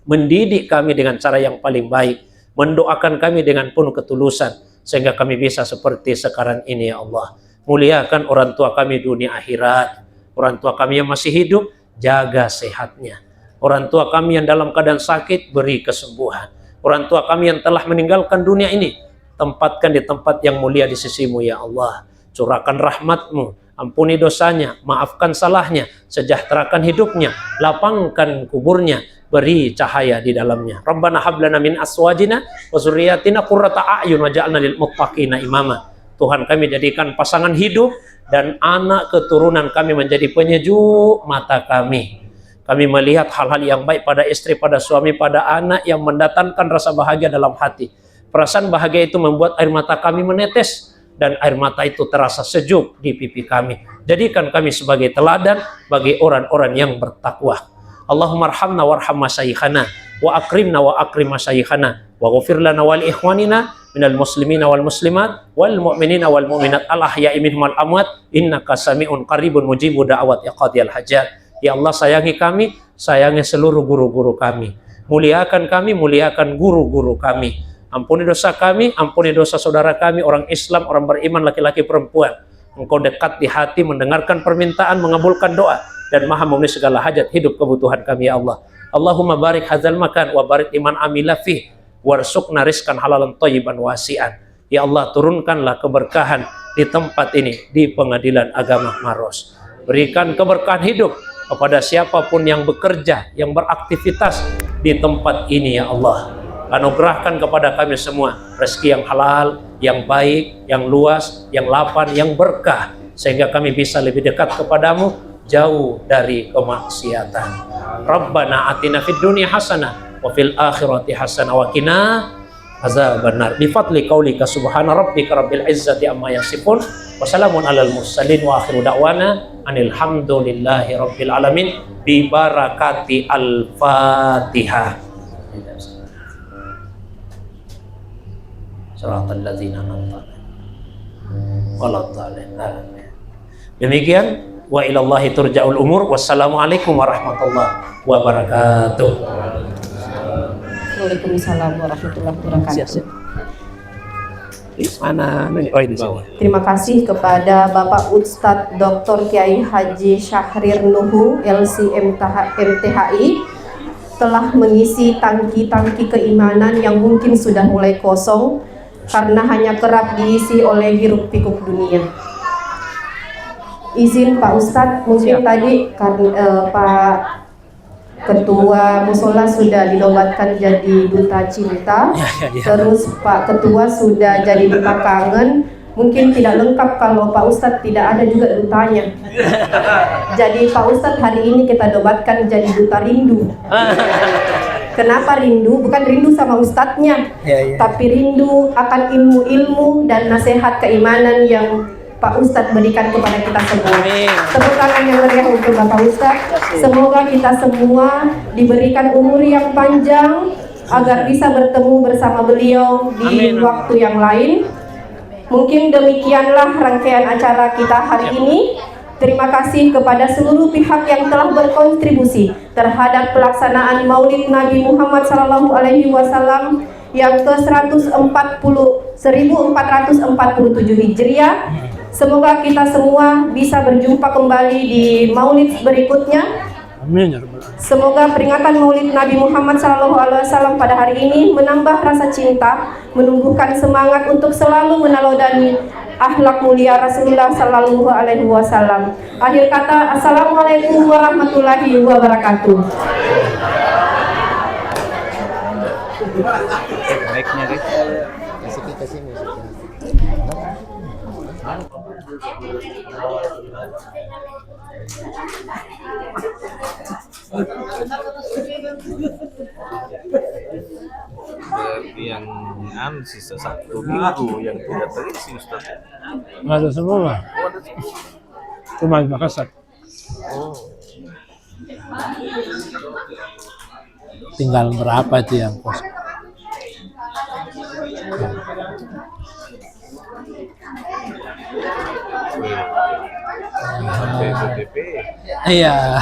mendidik kami dengan cara yang paling baik, mendoakan kami dengan penuh ketulusan, sehingga kami bisa seperti sekarang ini ya Allah. Muliakan orang tua kami dunia akhirat. Orang tua kami yang masih hidup, jaga sehatnya. Orang tua kami yang dalam keadaan sakit, beri kesembuhan. Orang tua kami yang telah meninggalkan dunia ini, tempatkan di tempat yang mulia di sisimu ya Allah. Curahkan rahmat-Mu, ampuni dosanya, maafkan salahnya, sejahterakan hidupnya, lapangkan kuburnya, beri cahaya di dalamnya. Rabbana hablana min aswajina wa zurriyatina qurrata a'yun waj'alna lil muttaqina imama. Tuhan, kami jadikan pasangan hidup dan anak keturunan kami menjadi penyejuk mata kami. Kami melihat hal-hal yang baik pada istri, pada suami, pada anak yang mendatangkan rasa bahagia dalam hati. Perasaan bahagia itu membuat air mata kami menetes, dan air mata itu terasa sejuk di pipi kami. Jadikan kami sebagai teladan bagi orang-orang yang bertakwa. Allahumma arhamna warham masyayikhana wa akrimna wa akrim masyayikhana wa ghufir lana wal ikhwanina minal muslimina wal muslimat wal mu'minina wal mu'minat al ahya'i minhum wal amwat innaka sami'un qaribun mujibu da'wat iqadiyal hajat. Ya Allah, sayangi kami, sayangi seluruh guru-guru kami. Muliakan kami, muliakan guru-guru kami. Ampuni dosa kami, ampuni dosa saudara kami, orang Islam, orang beriman, laki-laki, perempuan. Engkau dekat di hati, mendengarkan permintaan, mengabulkan doa, dan maha memenuhi segala hajat hidup kebutuhan kami, ya Allah. Allahumma barik hadzal makan wa barik iman amila fih warzuqna rizqan halalan thayyiban wasi'an. Ya Allah, turunkanlah keberkahan di tempat ini, di Pengadilan Agama Maros. Berikan keberkahan hidup kepada siapapun yang bekerja, yang beraktivitas di tempat ini, ya Allah. Anugerahkan kepada kami semua rezeki yang halal, yang baik, yang luas, yang lapang, yang berkah, sehingga kami bisa lebih dekat kepadamu, jauh dari kemaksiatan. Rabbana atina fid dunya hasanah wa fil akhirati hasanah wa qina azabannar. Bi fadli qaulika subhana rabbika rabbil izzati amma yasifun wa salamun alal mursalin wa akhiru da'wana anil hamdulillahi rabbil alamin bi barakati al-Fatihah. Shiratal ladzina an'amta 'alaihim waladdallin. Demikian, wa ilallahi turja'ul umur. Wassalamualaikum warahmatullahi wabarakatuh.
Waalaikumsalam warahmatullahi wabarakatuh.
Mana? Oh, ini sini.
Terima kasih kepada Bapak Ustadz Dr. Kiai Haji Syahrir Nuhu LC-MTHI telah mengisi tangki-tangki keimanan yang mungkin sudah mulai kosong karena hanya kerap diisi oleh hiruk-pikuk dunia. Izin Pak Ustadz, mungkin tadi Pak Ketua Musola sudah dinobatkan jadi duta cinta, terus Pak Ketua sudah jadi duta kangen. Mungkin tidak lengkap kalau Pak Ustadz tidak ada juga dutanya. Jadi Pak Ustadz hari ini kita nobatkan jadi duta rindu. Kenapa rindu? Bukan rindu sama ustadznya, tapi rindu akan ilmu-ilmu dan nasihat keimanan yang Pak Ustadz berikan kepada kita semua. Tepuk tangan yang meriah untuk Bapak Ustadz. Semoga kita semua diberikan umur yang panjang agar bisa bertemu bersama beliau di waktu yang lain. Mungkin demikianlah rangkaian acara kita hari ini. Terima kasih kepada seluruh pihak yang telah berkontribusi terhadap pelaksanaan Maulid Nabi Muhammad SAW yang ke-1447 Hijriah. Semoga kita semua bisa berjumpa kembali di Maulid berikutnya.
Amin.
Semoga peringatan Maulid Nabi Muhammad SAW pada hari ini menambah rasa cinta, menumbuhkan semangat untuk selalu meneladani akhlak mulia Rasulullah Sallallahu Alaihi Wasallam. Akhir kata, assalamualaikum warahmatullahi wabarakatuh.
Baiknya guys, kita sini. Berarti yang sisa 1 minggu yang tidak terisi Ustaz.
Ada semua. Cuma di Makassar.
Oh.
Tinggal berapa itu yang kosong?
BTP.
Iya.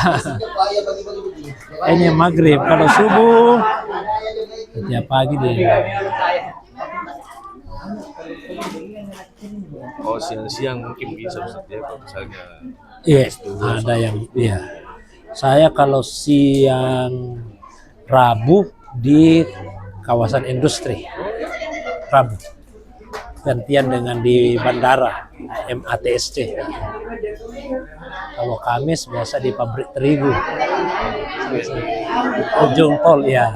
Ini maghrib, kalau subuh setiap pagi dia.
Oh, siang-siang mungkin bisa Ustaz ya kalau misalnya.
Iya, ada yang iya. Saya kalau siang Rabu di kawasan industri. Rabu. Gantian dengan di bandara MATSC. Kalau Kamis biasa di pabrik terigu. Ujung tol ya.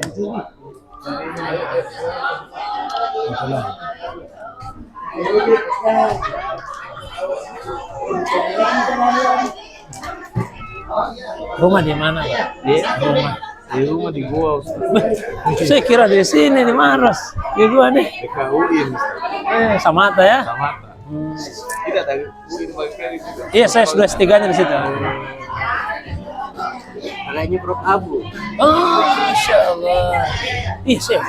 Itulah. Rumah di mana, Pak?
Di rumah di gua, Ustaz.
Saya kira di sini di Maros. Di gua nih.
BKUIN.
Samata ya?
Samata. Tidak tahu UIN bagian juga.
Iya, saya sudah S3-nya di situ.
Anaknya Prof Abu.
Oh, Masya Allah. Ih, saya